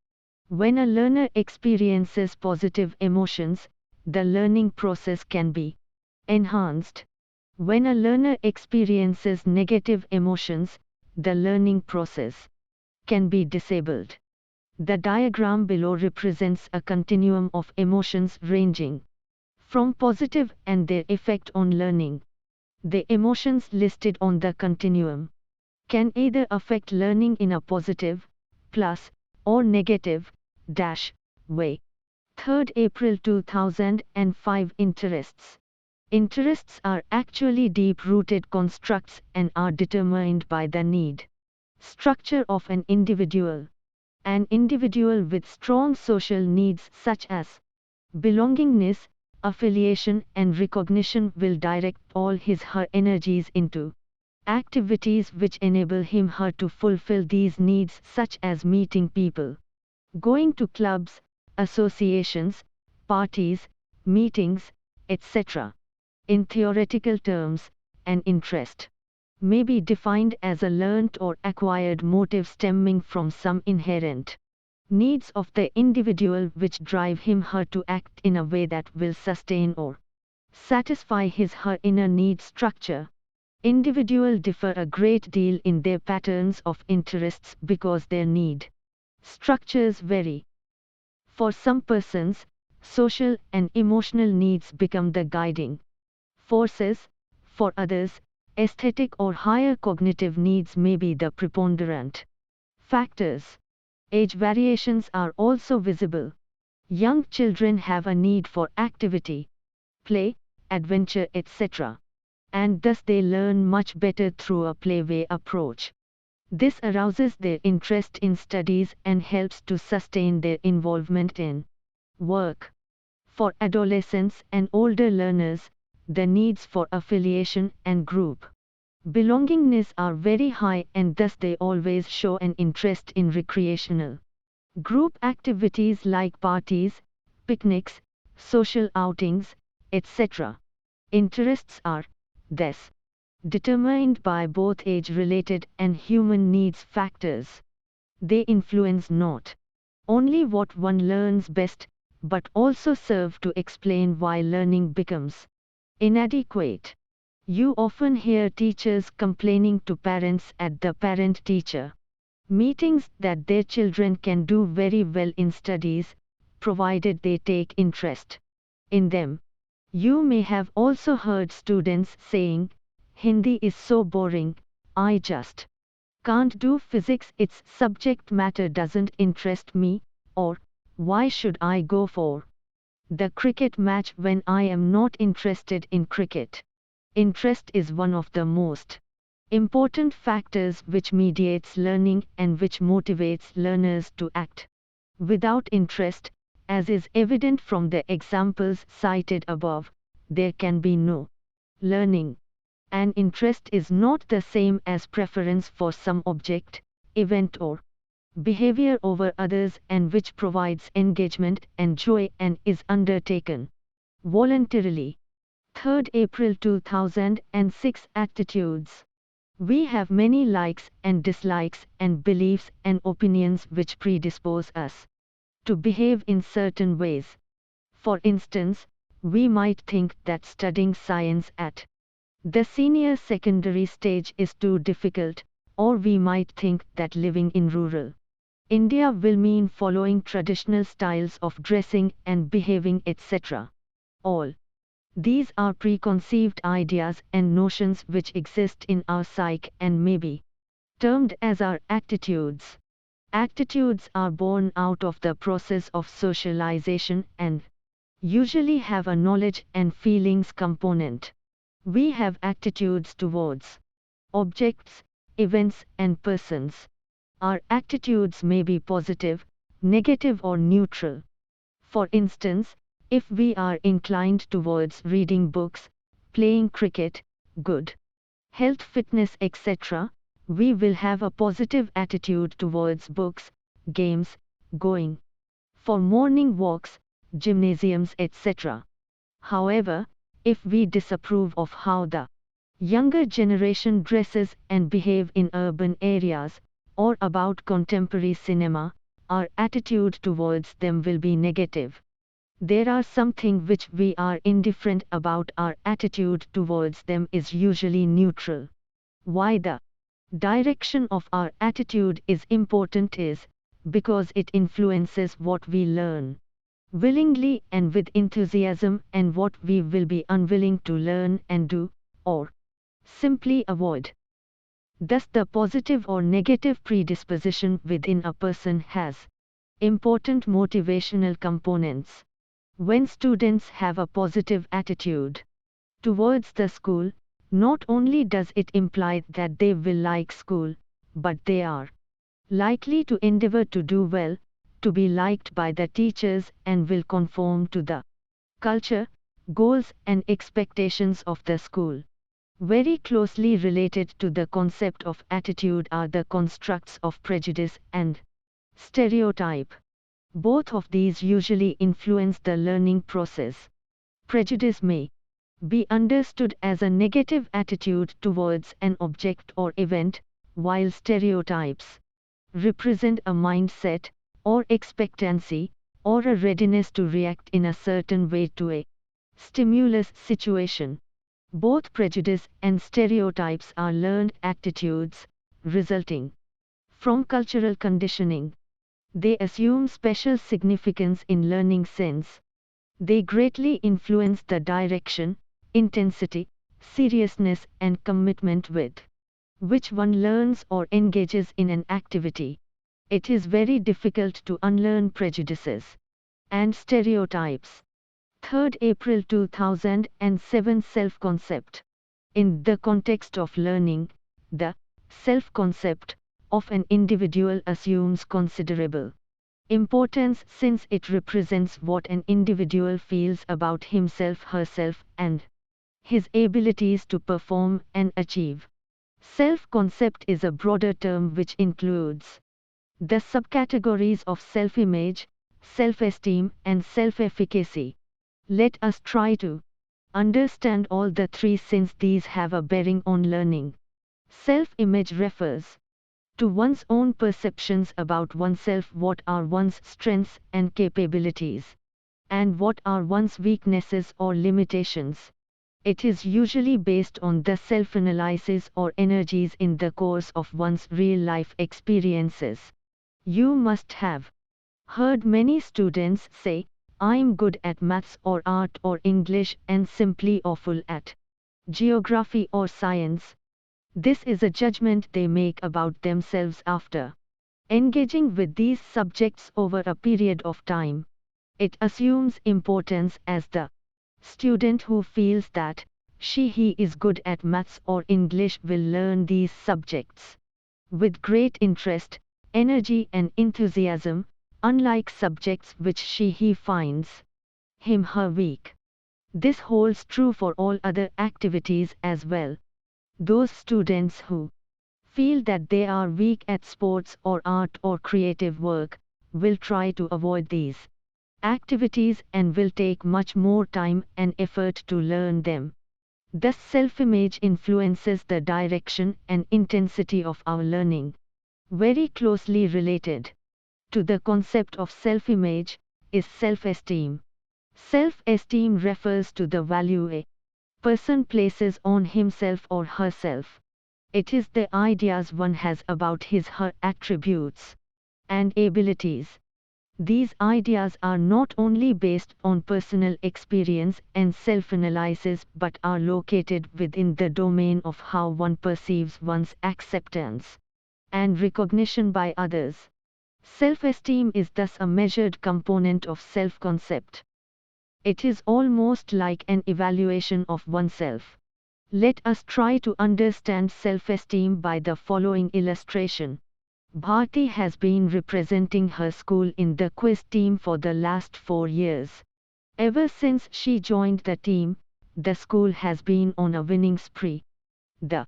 When a learner experiences positive emotions, the learning process can be enhanced. When a learner experiences negative emotions, the learning process can be disabled. The diagram below represents a continuum of emotions ranging from positive and their effect on learning. The emotions listed on the continuum can either affect learning in a positive, plus, or negative, dash, way. 3rd April 2005. Interests. Interests are actually deep-rooted constructs and are determined by the need structure of an individual. An individual with strong social needs such as belongingness, affiliation and recognition will direct all his/her energies into activities which enable him/her to fulfill these needs, such as meeting people, going to clubs, associations, parties, meetings, etc. In theoretical terms, an interest may be defined as a learnt or acquired motive stemming from some inherent needs of the individual which drive him/her to act in a way that will sustain or satisfy his/her inner need structure. Individuals differ a great deal in their patterns of interests because their need structures vary. For some persons, social and emotional needs become the guiding forces. For others, aesthetic or higher cognitive needs may be the preponderant factors. Age variations are also visible. Young children have a need for activity, play, adventure, etc. And thus they learn much better through a play-way approach. This arouses their interest in studies and helps to sustain their involvement in work. For adolescents and older learners, the needs for affiliation and group belongingness are very high, and thus they always show an interest in recreational group activities like parties, picnics, social outings, etc. Interests are, thus, determined by both age-related and human needs factors. They influence not only what one learns best, but also serve to explain why learning becomes inadequate. You often hear teachers complaining to parents at the parent-teacher meetings that their children can do very well in studies, provided they take interest in them. You may have also heard students saying, "Hindi is so boring, I just can't do physics, its subject matter doesn't interest me," or, "Why should I go for the cricket match when I am not interested in cricket?" Interest is one of the most important factors which mediates learning and which motivates learners to act. Without interest, as is evident from the examples cited above, there can be no learning. An interest is not the same as preference for some object, event or behavior over others, and which provides engagement and joy and is undertaken voluntarily. 3rd April 2006 Attitudes. We have many likes and dislikes and beliefs and opinions which predispose us to behave in certain ways. For instance, we might think that studying science at the senior secondary stage is too difficult, or we might think that living in rural India will mean following traditional styles of dressing and behaving, etc. All these are preconceived ideas and notions which exist in our psyche and may be termed as our attitudes. Attitudes are born out of the process of socialization and usually have a knowledge and feelings component. We have attitudes towards objects, events, and persons. Our attitudes may be positive, negative, or neutral. For instance, if we are inclined towards reading books, playing cricket, good health, fitness, etc., we will have a positive attitude towards books, games, going for morning walks, gymnasiums, etc. However, if we disapprove of how the younger generation dresses and behave in urban areas, or about contemporary cinema, our attitude towards them will be negative. There are something which we are indifferent about, our attitude towards them is usually neutral. Why the direction of our attitude is important is because it influences what we learn willingly and with enthusiasm and what we will be unwilling to learn and do, or simply avoid. Thus, the positive or negative predisposition within a person has important motivational components. When students have a positive attitude towards the school, not only does it imply that they will like school, but they are likely to endeavor to do well, to be liked by the teachers, and will conform to the culture, goals, and expectations of the school. Very closely related to the concept of attitude are the constructs of prejudice and stereotype. Both of these usually influence the learning process. Prejudice may be understood as a negative attitude towards an object or event, while stereotypes represent a mindset, or expectancy, or a readiness to react in a certain way to a stimulus situation. Both prejudice and stereotypes are learned attitudes, resulting from cultural conditioning. They assume special significance in learning sense. They greatly influence the direction, intensity, seriousness, and commitment with which one learns or engages in an activity. It is very difficult to unlearn prejudices and stereotypes. 3rd April 2007 Self-concept. In the context of learning, the self-concept of an individual assumes considerable importance since it represents what an individual feels about himself, herself, and his abilities to perform and achieve. Self-concept is a broader term which includes the subcategories of self-image, self-esteem, and self-efficacy. Let us try to understand all the three since these have a bearing on learning. Self-image refers to one's own perceptions about oneself, what are one's strengths and capabilities, and what are one's weaknesses or limitations. It is usually based on the self-analysis or energies in the course of one's real-life experiences. You must have heard many students say, I'm good at maths or art or English and simply awful at geography or science. This is a judgment they make about themselves after engaging with these subjects over a period of time. It assumes importance as the student who feels that he is good at maths or English will learn these subjects with great interest, energy, and enthusiasm, unlike subjects which he finds her weak. This holds true for all other activities as well. Those students who feel that they are weak at sports or art or creative work will try to avoid these activities and will take much more time and effort to learn them. Thus self-image influences the direction and intensity of our learning. Very closely related to the concept of self-image is self-esteem. Self-esteem refers to the value a person places on himself or herself. It is the ideas one has about his/her attributes and abilities. These ideas are not only based on personal experience and self-analysis but are located within the domain of how one perceives one's acceptance and recognition by others. Self-esteem is thus a measured component of self-concept. It is almost like an evaluation of oneself. Let us try to understand self-esteem by the following illustration. Bharti has been representing her school in the quiz team for the last 4 years. Ever since she joined the team, the school has been on a winning spree. The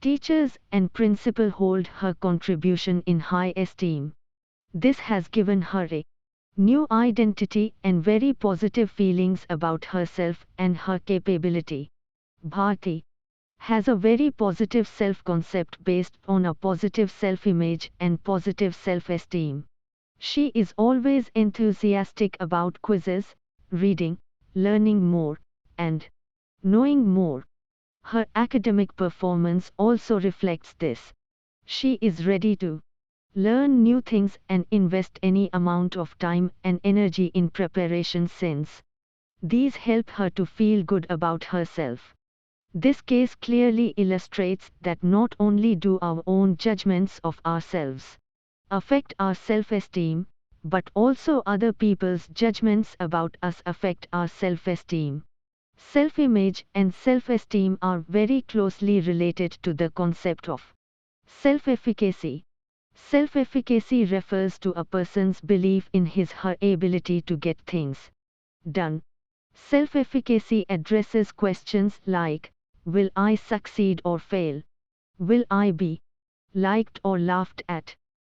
teachers and principal hold her contribution in high esteem. This has given her a new identity and very positive feelings about herself and her capability. Bharti has a very positive self-concept based on a positive self-image and positive self-esteem. She is always enthusiastic about quizzes, reading, learning more, and knowing more. Her academic performance also reflects this. She is ready to learn new things and invest any amount of time and energy in preparation since these help her to feel good about herself. This case clearly illustrates that not only do our own judgments of ourselves affect our self-esteem, but also other people's judgments about us affect our self-esteem. Self-image and self-esteem are very closely related to the concept of self-efficacy. Self-efficacy refers to a person's belief in his/her ability to get things done. Self-efficacy addresses questions like, will I succeed or fail? Will I be liked or laughed at?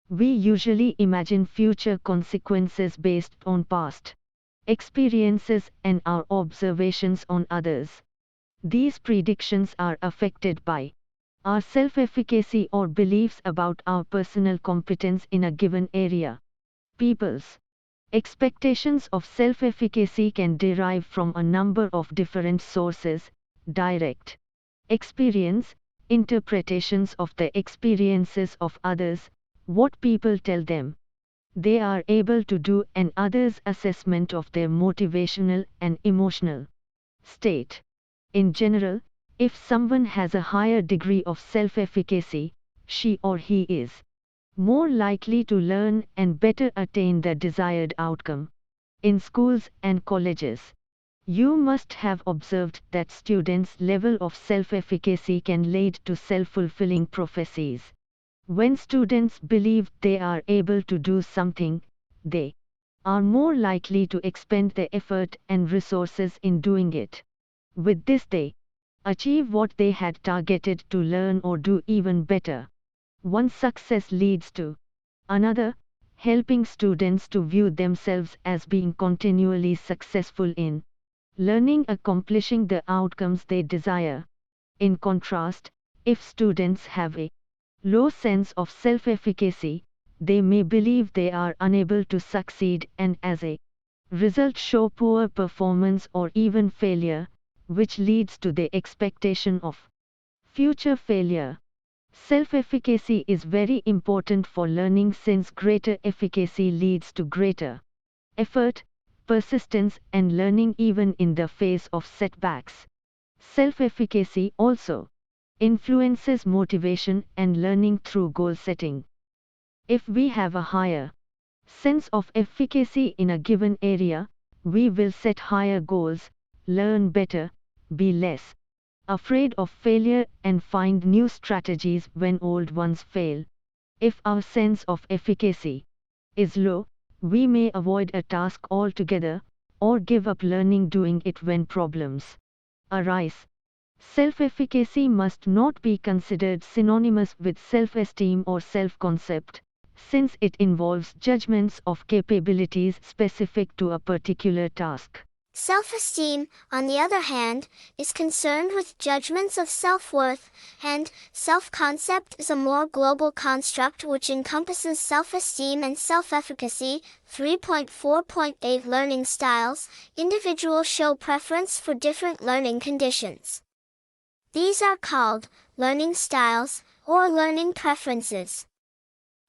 We usually imagine future consequences based on past experiences and our observations on others. These predictions are affected by our self-efficacy or beliefs about our personal competence in a given area. People's expectations of self-efficacy can derive from a number of different sources: direct experience, interpretations of the experiences of others, what people tell them they are able to do, and others' assessment of their motivational and emotional state. In general, if someone has a higher degree of self-efficacy, she or he is more likely to learn and better attain the desired outcome. In schools and colleges, you must have observed that students' level of self-efficacy can lead to self-fulfilling prophecies. When students believe they are able to do something, they are more likely to expend the effort and resources in doing it. With this they achieve what they had targeted to learn or do even better. One success leads to another, helping students to view themselves as being continually successful in learning, accomplishing the outcomes they desire. In contrast, if students have a low sense of self-efficacy, they may believe they are unable to succeed and as a result show poor performance or even failure, which leads to the expectation of future failure. Self-efficacy is very important for learning since greater efficacy leads to greater effort, persistence and learning even in the face of setbacks. Self-efficacy also influences motivation and learning through goal setting. If we have a higher sense of efficacy in a given area, we will set higher goals, learn better, be less afraid of failure and find new strategies when old ones fail. If our sense of efficacy is low, we may avoid a task altogether, or give up learning doing it when problems arise. Self-efficacy must not be considered synonymous with self-esteem or self-concept. since it involves judgments of capabilities specific to a particular task. Self-esteem, on the other hand, is concerned with judgments of self-worth, and self-concept is a more global construct which encompasses self-esteem and self-efficacy. 3.4.8 Learning styles. Individuals show preference for different learning conditions. These are called learning styles or learning preferences.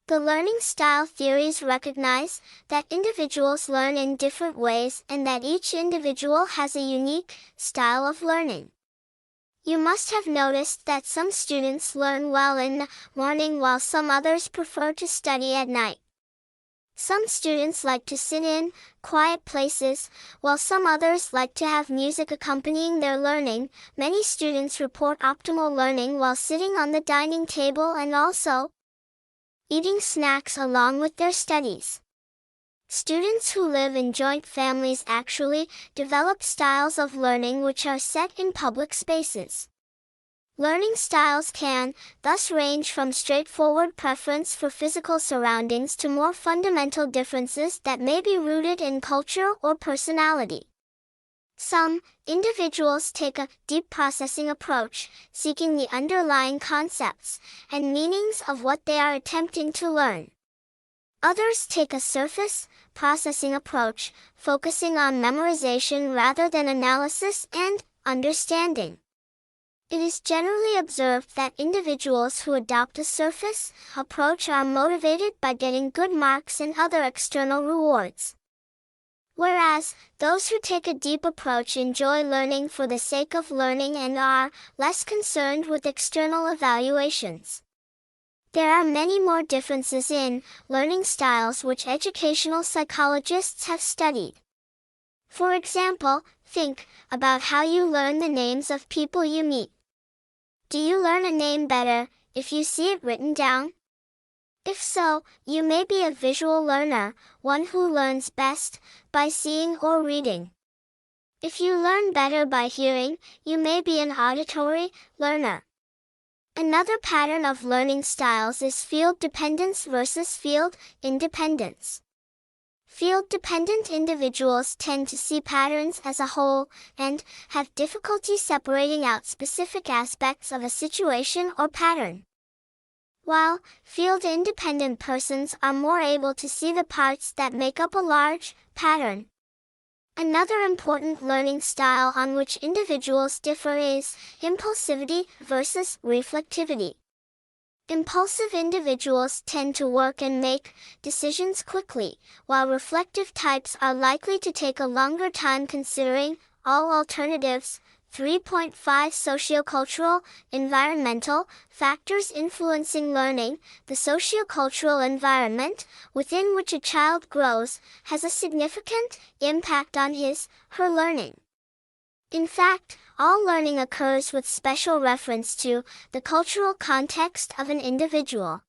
The learning style theories recognize that individuals learn in different ways and that each individual has a unique style of learning. You must have noticed that some students learn well in the morning while some others prefer to study at night. Some students like to sit in quiet places, while some others like to have music accompanying their learning. Many students report optimal learning while sitting on the dining table and also eating snacks along with their studies. Students who live in joint families actually develop styles of learning which are set in public spaces. Learning styles can, thus, range from straightforward preference for physical surroundings to more fundamental differences that may be rooted in culture or personality. Some individuals take a deep processing approach, seeking the underlying concepts and meanings of what they are attempting to learn. Others take a surface processing approach, focusing on memorization rather than analysis and understanding. It is generally observed that individuals who adopt a surface approach are motivated by getting good marks and other external rewards, whereas those who take a deep approach enjoy learning for the sake of learning and are less concerned with external evaluations. There are many more differences in learning styles which educational psychologists have studied. For example, think about how you learn the names of people you meet. Do you learn a name better if you see it written down? If so, you may be a visual learner, one who learns best by seeing or reading. If you learn better by hearing, you may be an auditory learner. Another pattern of learning styles is field dependence versus field independence. Field-dependent individuals tend to see patterns as a whole and have difficulty separating out specific aspects of a situation or pattern, while field-independent persons are more able to see the parts that make up a large pattern. Another important learning style on which individuals differ is impulsivity versus reflectivity. Impulsive individuals tend to work and make decisions quickly, while reflective types are likely to take a longer time considering all alternatives. 3.5 Sociocultural, environmental factors influencing learning. The sociocultural environment within which a child grows has a significant impact on her learning. In fact, all learning occurs with special reference to the cultural context of an individual.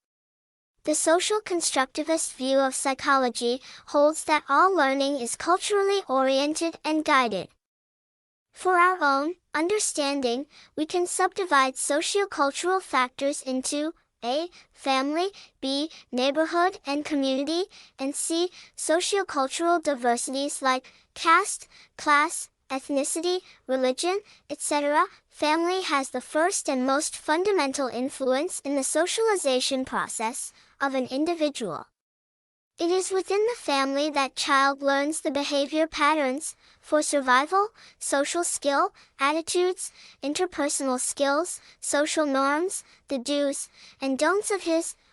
The social constructivist view of psychology holds that all learning is culturally oriented and guided. For our own understanding, we can subdivide sociocultural factors into A. Family, B. Neighborhood and community, and C. Sociocultural diversities like caste, class, ethnicity, religion, etc. Family has the first and most fundamental influence in the socialization process of an individual. It is within the family that child learns the behavior patterns for survival, social skill, attitudes, interpersonal skills, social norms, the do's and don'ts of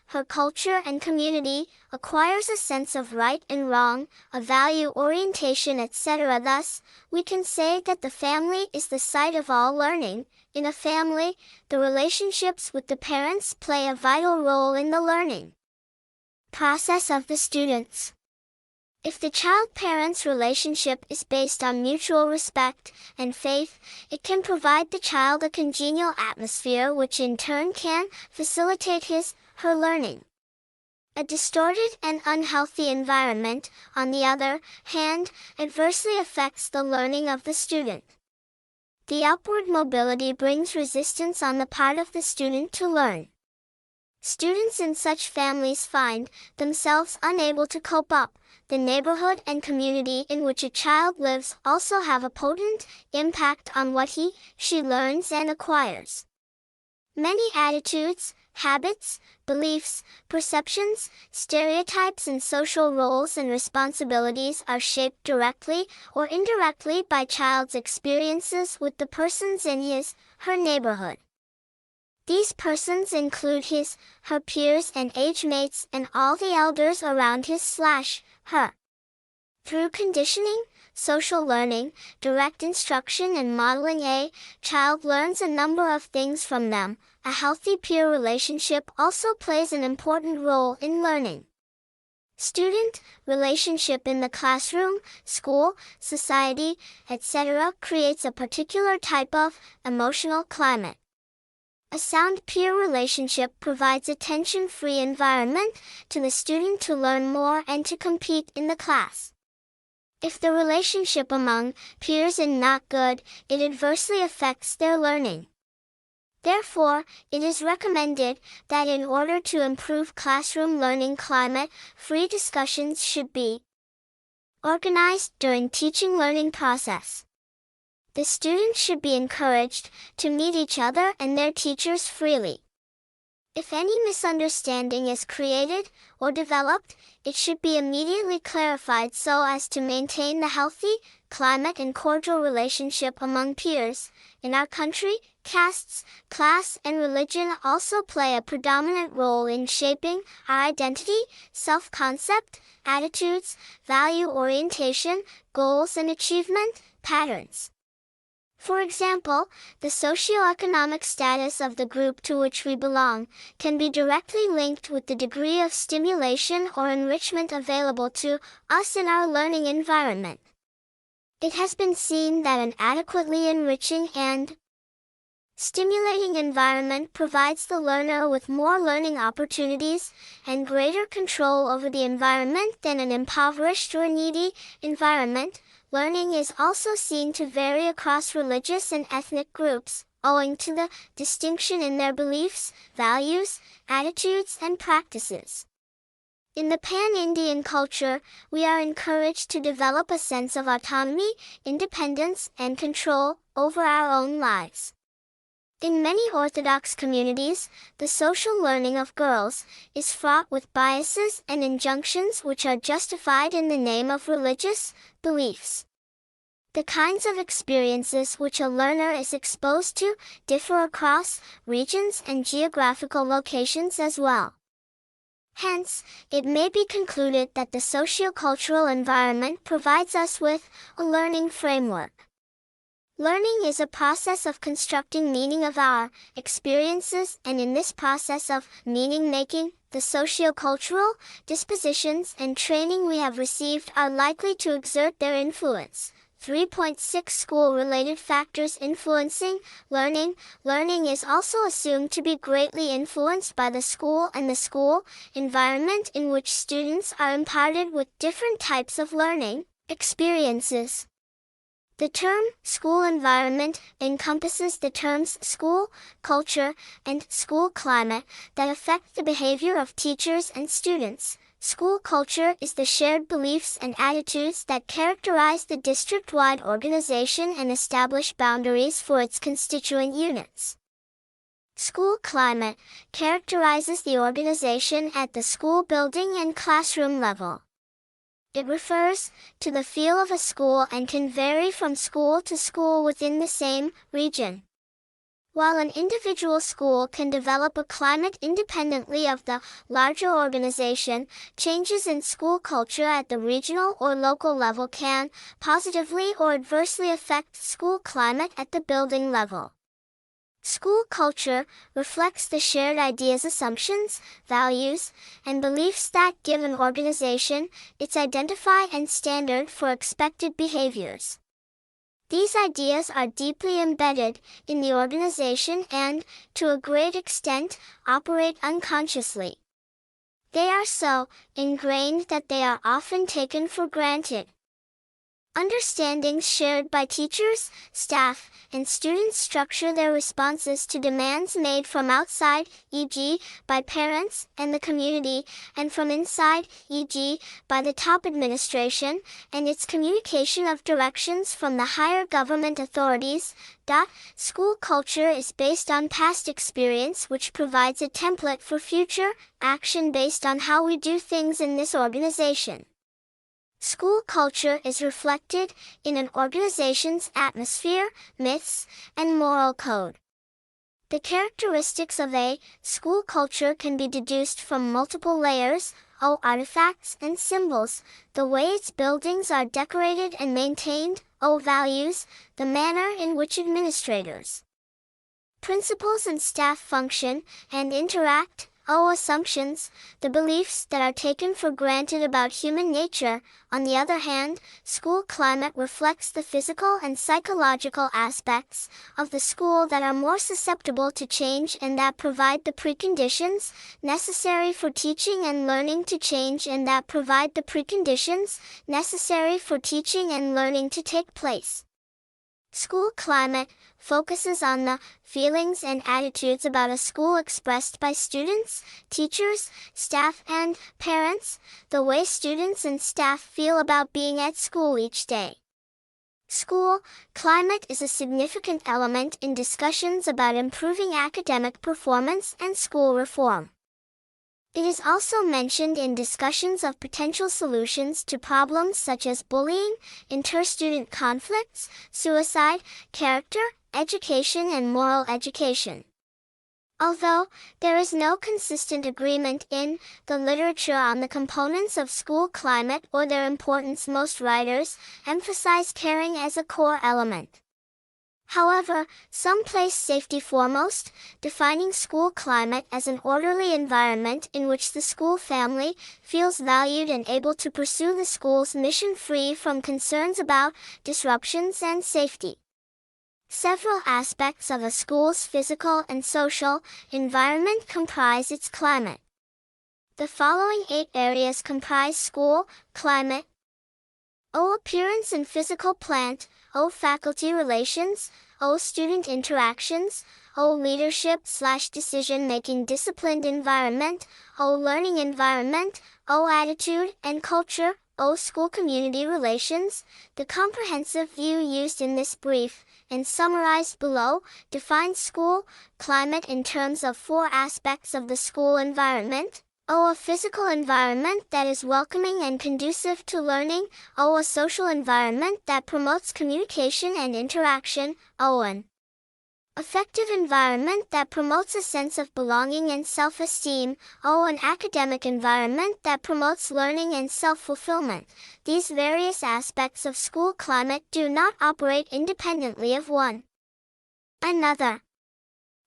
her culture and community, acquires a sense of right and wrong, a value orientation, etc. Thus, we can say that the family is the site of all learning. In a family, the relationships with the parents play a vital role in the learning process of the students. If the child-parent's relationship is based on mutual respect and faith, it can provide the child a congenial atmosphere which in turn can facilitate her learning. A distorted and unhealthy environment, on the other hand, adversely affects the learning of the student. The upward mobility brings resistance on the part of the student to learn. Students in such families find themselves unable to cope up. The neighborhood and community in which a child lives also have a potent impact on what she learns and acquires. Many attitudes, habits, beliefs, perceptions, stereotypes and social roles and responsibilities are shaped directly or indirectly by child's experiences with the persons in her neighborhood. These persons include her peers and age mates and all the elders around her. Through conditioning, social learning, direct instruction and modeling, a child learns a number of things from them. A healthy peer relationship also plays an important role in learning. Student relationship in the classroom, school, society, etc. creates a particular type of emotional climate. A sound peer relationship provides a tension-free environment to the student to learn more and to compete in the class. If the relationship among peers is not good, it adversely affects their learning. Therefore, it is recommended that in order to improve classroom learning climate, free discussions should be organized during teaching-learning process. The students should be encouraged to meet each other and their teachers freely. If any misunderstanding is created or developed, it should be immediately clarified so as to maintain the healthy climate and cordial relationship among peers. In our country, castes, class, and religion also play a predominant role in shaping our identity, self-concept, attitudes, value orientation, goals and achievement patterns. For example, the socioeconomic status of the group to which we belong can be directly linked with the degree of stimulation or enrichment available to us in our learning environment. It has been seen that an adequately enriching and stimulating environment provides the learner with more learning opportunities and greater control over the environment than an impoverished or needy environment. Learning is also seen to vary across religious and ethnic groups, owing to the distinction in their beliefs, values, attitudes, and practices. In the pan-Indian culture, we are encouraged to develop a sense of autonomy, independence, and control over our own lives. In many Orthodox communities, the social learning of girls is fraught with biases and injunctions which are justified in the name of religious beliefs. The kinds of experiences which a learner is exposed to differ across regions and geographical locations as well. Hence, it may be concluded that the sociocultural environment provides us with a learning framework. Learning is a process of constructing meaning of our experiences, and in this process of meaning-making, the sociocultural dispositions and training we have received are likely to exert their influence. 3.6 School-related factors influencing learning. Learning is also assumed to be greatly influenced by the school and the school environment in which students are imparted with different types of learning experiences. The term school environment encompasses the terms school culture and school climate that affect the behavior of teachers and students. School culture is the shared beliefs and attitudes that characterize the district-wide organization and establish boundaries for its constituent units. School climate characterizes the organization at the school building and classroom level. It refers to the feel of a school and can vary from school to school within the same region. While an individual school can develop a climate independently of the larger organization, changes in school culture at the regional or local level can positively or adversely affect school climate at the building level. School culture reflects the shared ideas, assumptions, values, and beliefs that give an organization its identity and standard for expected behaviors. These ideas are deeply embedded in the organization and, to a great extent, operate unconsciously. They are so ingrained that they are often taken for granted. Understandings shared by teachers, staff, and students structure their responses to demands made from outside, e.g., by parents and the community, and from inside, e.g., by the top administration, and its communication of directions from the higher government authorities. School culture is based on past experience, which provides a template for future action based on how we do things in this organization. School culture is reflected in an organization's atmosphere, myths, and moral code. The characteristics of a school culture can be deduced from multiple layers, artifacts and symbols, the way its buildings are decorated and maintained, values, the manner in which administrators, principals and staff function and interact, assumptions, the beliefs that are taken for granted about human nature. On the other hand, school climate reflects the physical and psychological aspects of the school that are more susceptible to change and that provide the preconditions necessary for teaching and learning to change to take place. School climate focuses on the feelings and attitudes about a school expressed by students, teachers, staff, and parents, the way students and staff feel about being at school each day. School climate is a significant element in discussions about improving academic performance and school reform. It is also mentioned in discussions of potential solutions to problems such as bullying, inter-student conflicts, suicide, character, education and moral education. Although there is no consistent agreement in the literature on the components of school climate or their importance, most writers emphasize caring as a core element. However, some place safety foremost, defining school climate as an orderly environment in which the school family feels valued and able to pursue the school's mission free from concerns about disruptions and safety. Several aspects of a school's physical and social environment comprise its climate. The following 8 areas comprise school climate: appearance and physical plant, faculty relations, student interactions, leadership/decision-making disciplined environment, learning environment, attitude and culture, school community relations. The comprehensive view used in this brief, and summarized below, defines school climate in terms of 4 aspects of the school environment. A physical environment that is welcoming and conducive to learning. A social environment that promotes communication and interaction. An affective environment that promotes a sense of belonging and self-esteem. An academic environment that promotes learning and self-fulfillment. These various aspects of school climate do not operate independently of one another.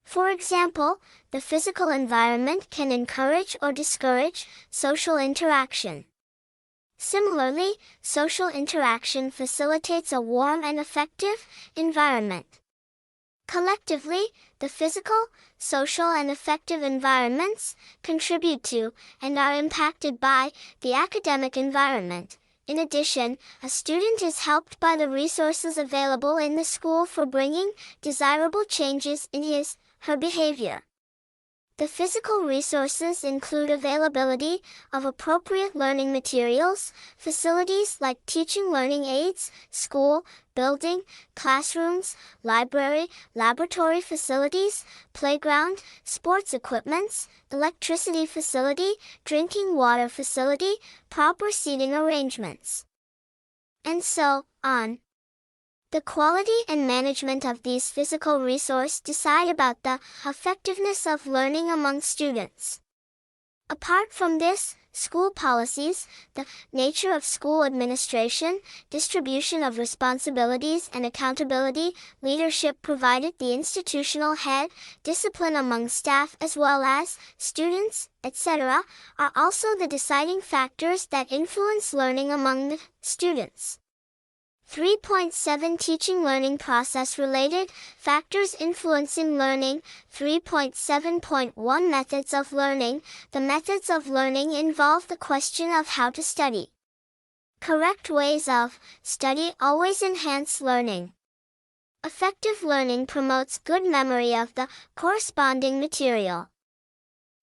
For example, the physical environment can encourage or discourage social interaction. Similarly, social interaction facilitates a warm and effective environment. Collectively, the physical, social, and affective environments contribute to, and are impacted by, the academic environment. In addition, a student is helped by the resources available in the school for bringing desirable changes in her behavior. The physical resources include availability of appropriate learning materials, facilities like teaching learning aids, school, building, classrooms, library, laboratory facilities, playground, sports equipments, electricity facility, drinking water facility, proper seating arrangements, and so on. The quality and management of these physical resources decide about the effectiveness of learning among students. Apart from this, school policies, the nature of school administration, distribution of responsibilities and accountability, leadership provided the institutional head, discipline among staff as well as students, etc., are also the deciding factors that influence learning among the students. 3.7 Teaching learning process related factors influencing learning. 3.7.1 Methods of learning. The methods of learning involve the question of how to study. Correct ways of study always enhance learning. Effective learning promotes good memory of the corresponding material.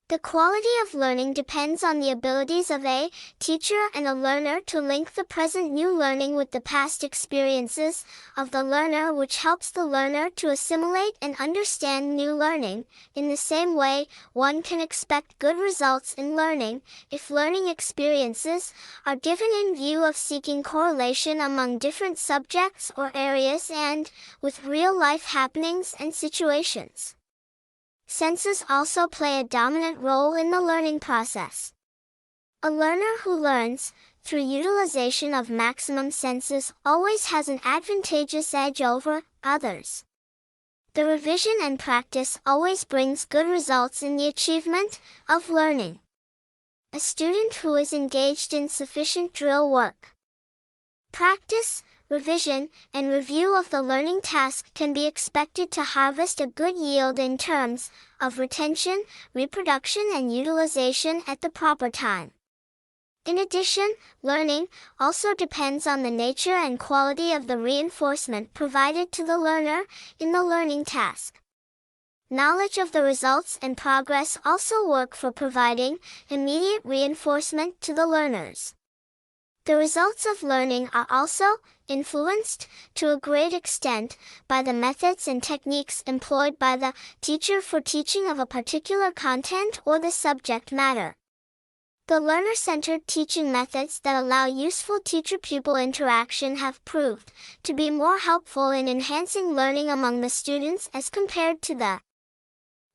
The quality of learning depends on the abilities of a teacher and a learner to link the present new learning with the past experiences of the learner, which helps the learner to assimilate and understand new learning. In the same way, one can expect good results in learning if learning experiences are given in view of seeking correlation among different subjects or areas and with real-life happenings and situations. Senses also play a dominant role in the learning process. A learner who learns through utilization of maximum senses always has an advantageous edge over others. The revision and practice always brings good results in the achievement of learning. A student who is engaged in sufficient drill work, practice, revision, and review of the learning task can be expected to harvest a good yield in terms of retention, reproduction, and utilization at the proper time. In addition, learning also depends on the nature and quality of the reinforcement provided to the learner in the learning task. Knowledge of the results and progress also work for providing immediate reinforcement to the learners. The results of learning are also influenced, to a great extent, by the methods and techniques employed by the teacher for teaching of a particular content or the subject matter. The learner-centered teaching methods that allow useful teacher-pupil interaction have proved to be more helpful in enhancing learning among the students as compared to the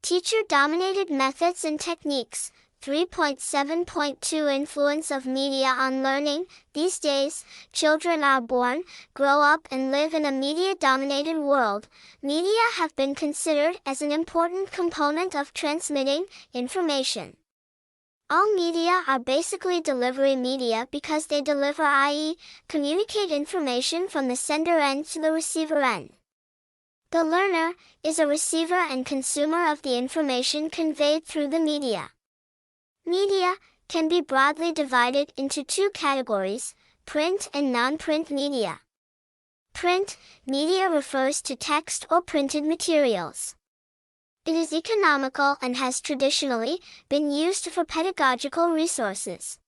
teacher-dominated methods and techniques. 3.7.2 Influence of media on learning. These days, children are born, grow up, and live in a media-dominated world. Media have been considered as an important component of transmitting information. All media are basically delivery media because they deliver, i.e., communicate information from the sender end to the receiver end. The learner is a receiver and consumer of the information conveyed through the media. Media can be broadly divided into two categories, print and non-print media. Print media refers to text or printed materials. It is economical and has traditionally been used for pedagogical resources.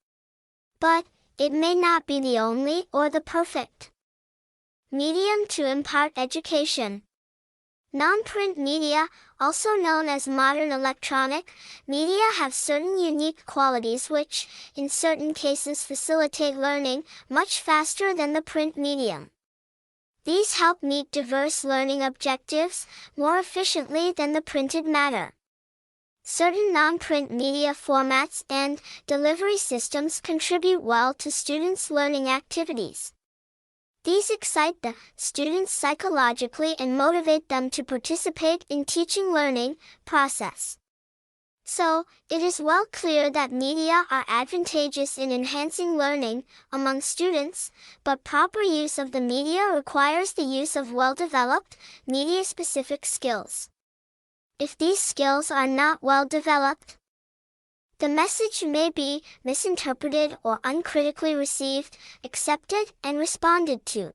But it may not be the only or the perfect medium to impart education. Non-print media, also known as modern electronic media, have certain unique qualities which, in certain cases, facilitate learning much faster than the print medium. These help meet diverse learning objectives more efficiently than the printed matter. Certain non-print media formats and delivery systems contribute well to students' learning activities. These excite the students psychologically and motivate them to participate in teaching learning process. So, it is well clear that media are advantageous in enhancing learning among students, but proper use of the media requires the use of well-developed, media-specific skills. If these skills are not well developed, the message may be misinterpreted or uncritically received, accepted, and responded to.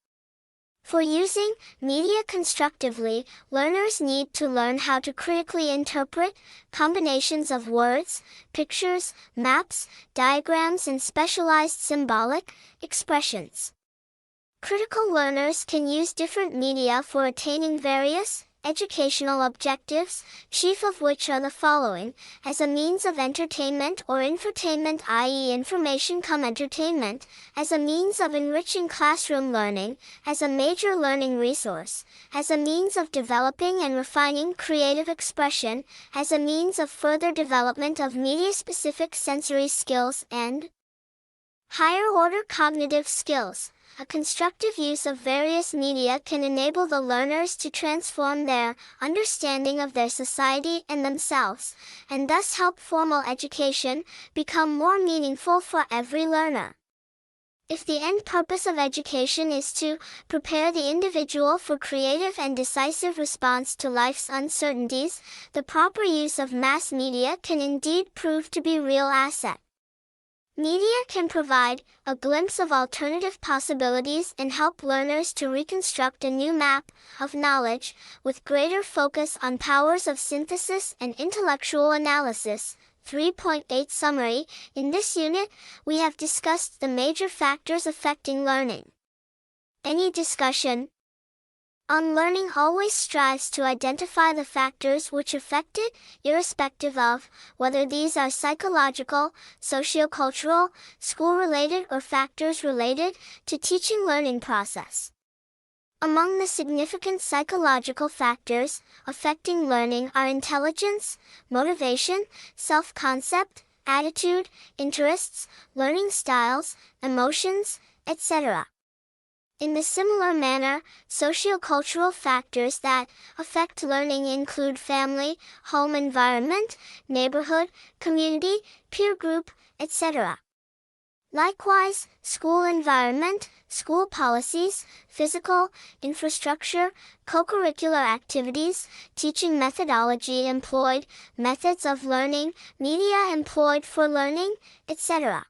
For using media constructively, learners need to learn how to critically interpret combinations of words, pictures, maps, diagrams, and specialized symbolic expressions. Critical learners can use different media for attaining various educational objectives, chief of which are the following: as a means of entertainment or infotainment, i.e. information cum entertainment, as a means of enriching classroom learning, as a major learning resource, as a means of developing and refining creative expression, as a means of further development of media-specific sensory skills, and higher-order cognitive skills. A constructive use of various media can enable the learners to transform their understanding of their society and themselves, and thus help formal education become more meaningful for every learner. If the end purpose of education is to prepare the individual for creative and decisive response to life's uncertainties, the proper use of mass media can indeed prove to be a real asset. Media can provide a glimpse of alternative possibilities and help learners to reconstruct a new map of knowledge, with greater focus on powers of synthesis and intellectual analysis. 3.8 Summary. In this unit, we have discussed the major factors affecting learning. Any discussion on learning always strives to identify the factors which affect it, irrespective of whether these are psychological, sociocultural, school-related, or factors related to teaching learning process. Among the significant psychological factors affecting learning are intelligence, motivation, self-concept, attitude, interests, learning styles, emotions, etc. In a similar manner, sociocultural factors that affect learning include family, home environment, neighborhood, community, peer group, etc. Likewise, school environment, school policies, physical infrastructure, co-curricular activities, teaching methodology employed, methods of learning, media employed for learning, etc.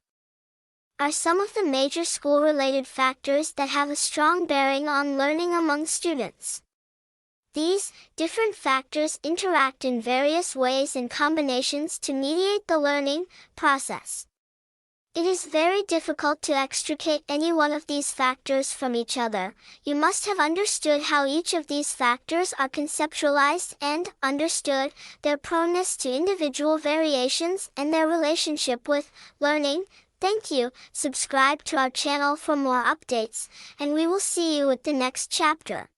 are some of the major school-related factors that have a strong bearing on learning among students. These different factors interact in various ways and combinations to mediate the learning process. It is very difficult to extricate any one of these factors from each other. You must have understood how each of these factors are conceptualized and understood their proneness to individual variations and their relationship with learning. Thank you. Subscribe to our channel for more updates, and we will see you at the next chapter.